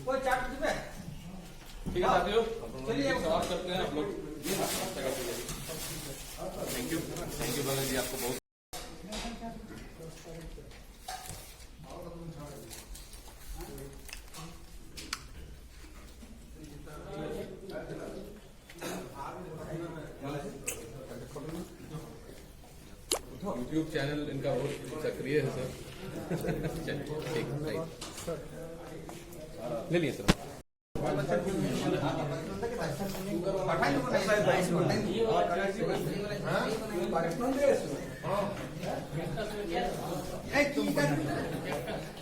कोई चार्ट दिए? ठीक है साथियों, चलिए समाप्त करते हैं आप लोग। थैंक यू भगत जी, आपको बहुत यूट्यूब चैनल इनका बहुत सक्रिय है सर। चलिए ठीक है, ले लिए सर।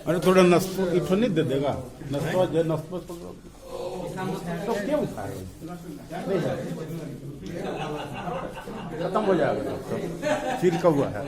अरे थोड़ा नस्पो इठो नहीं दे देगा, नस्पो तो क्यों खाए, नहीं है। खत्म हो जाएगा, फिर का हुआ है।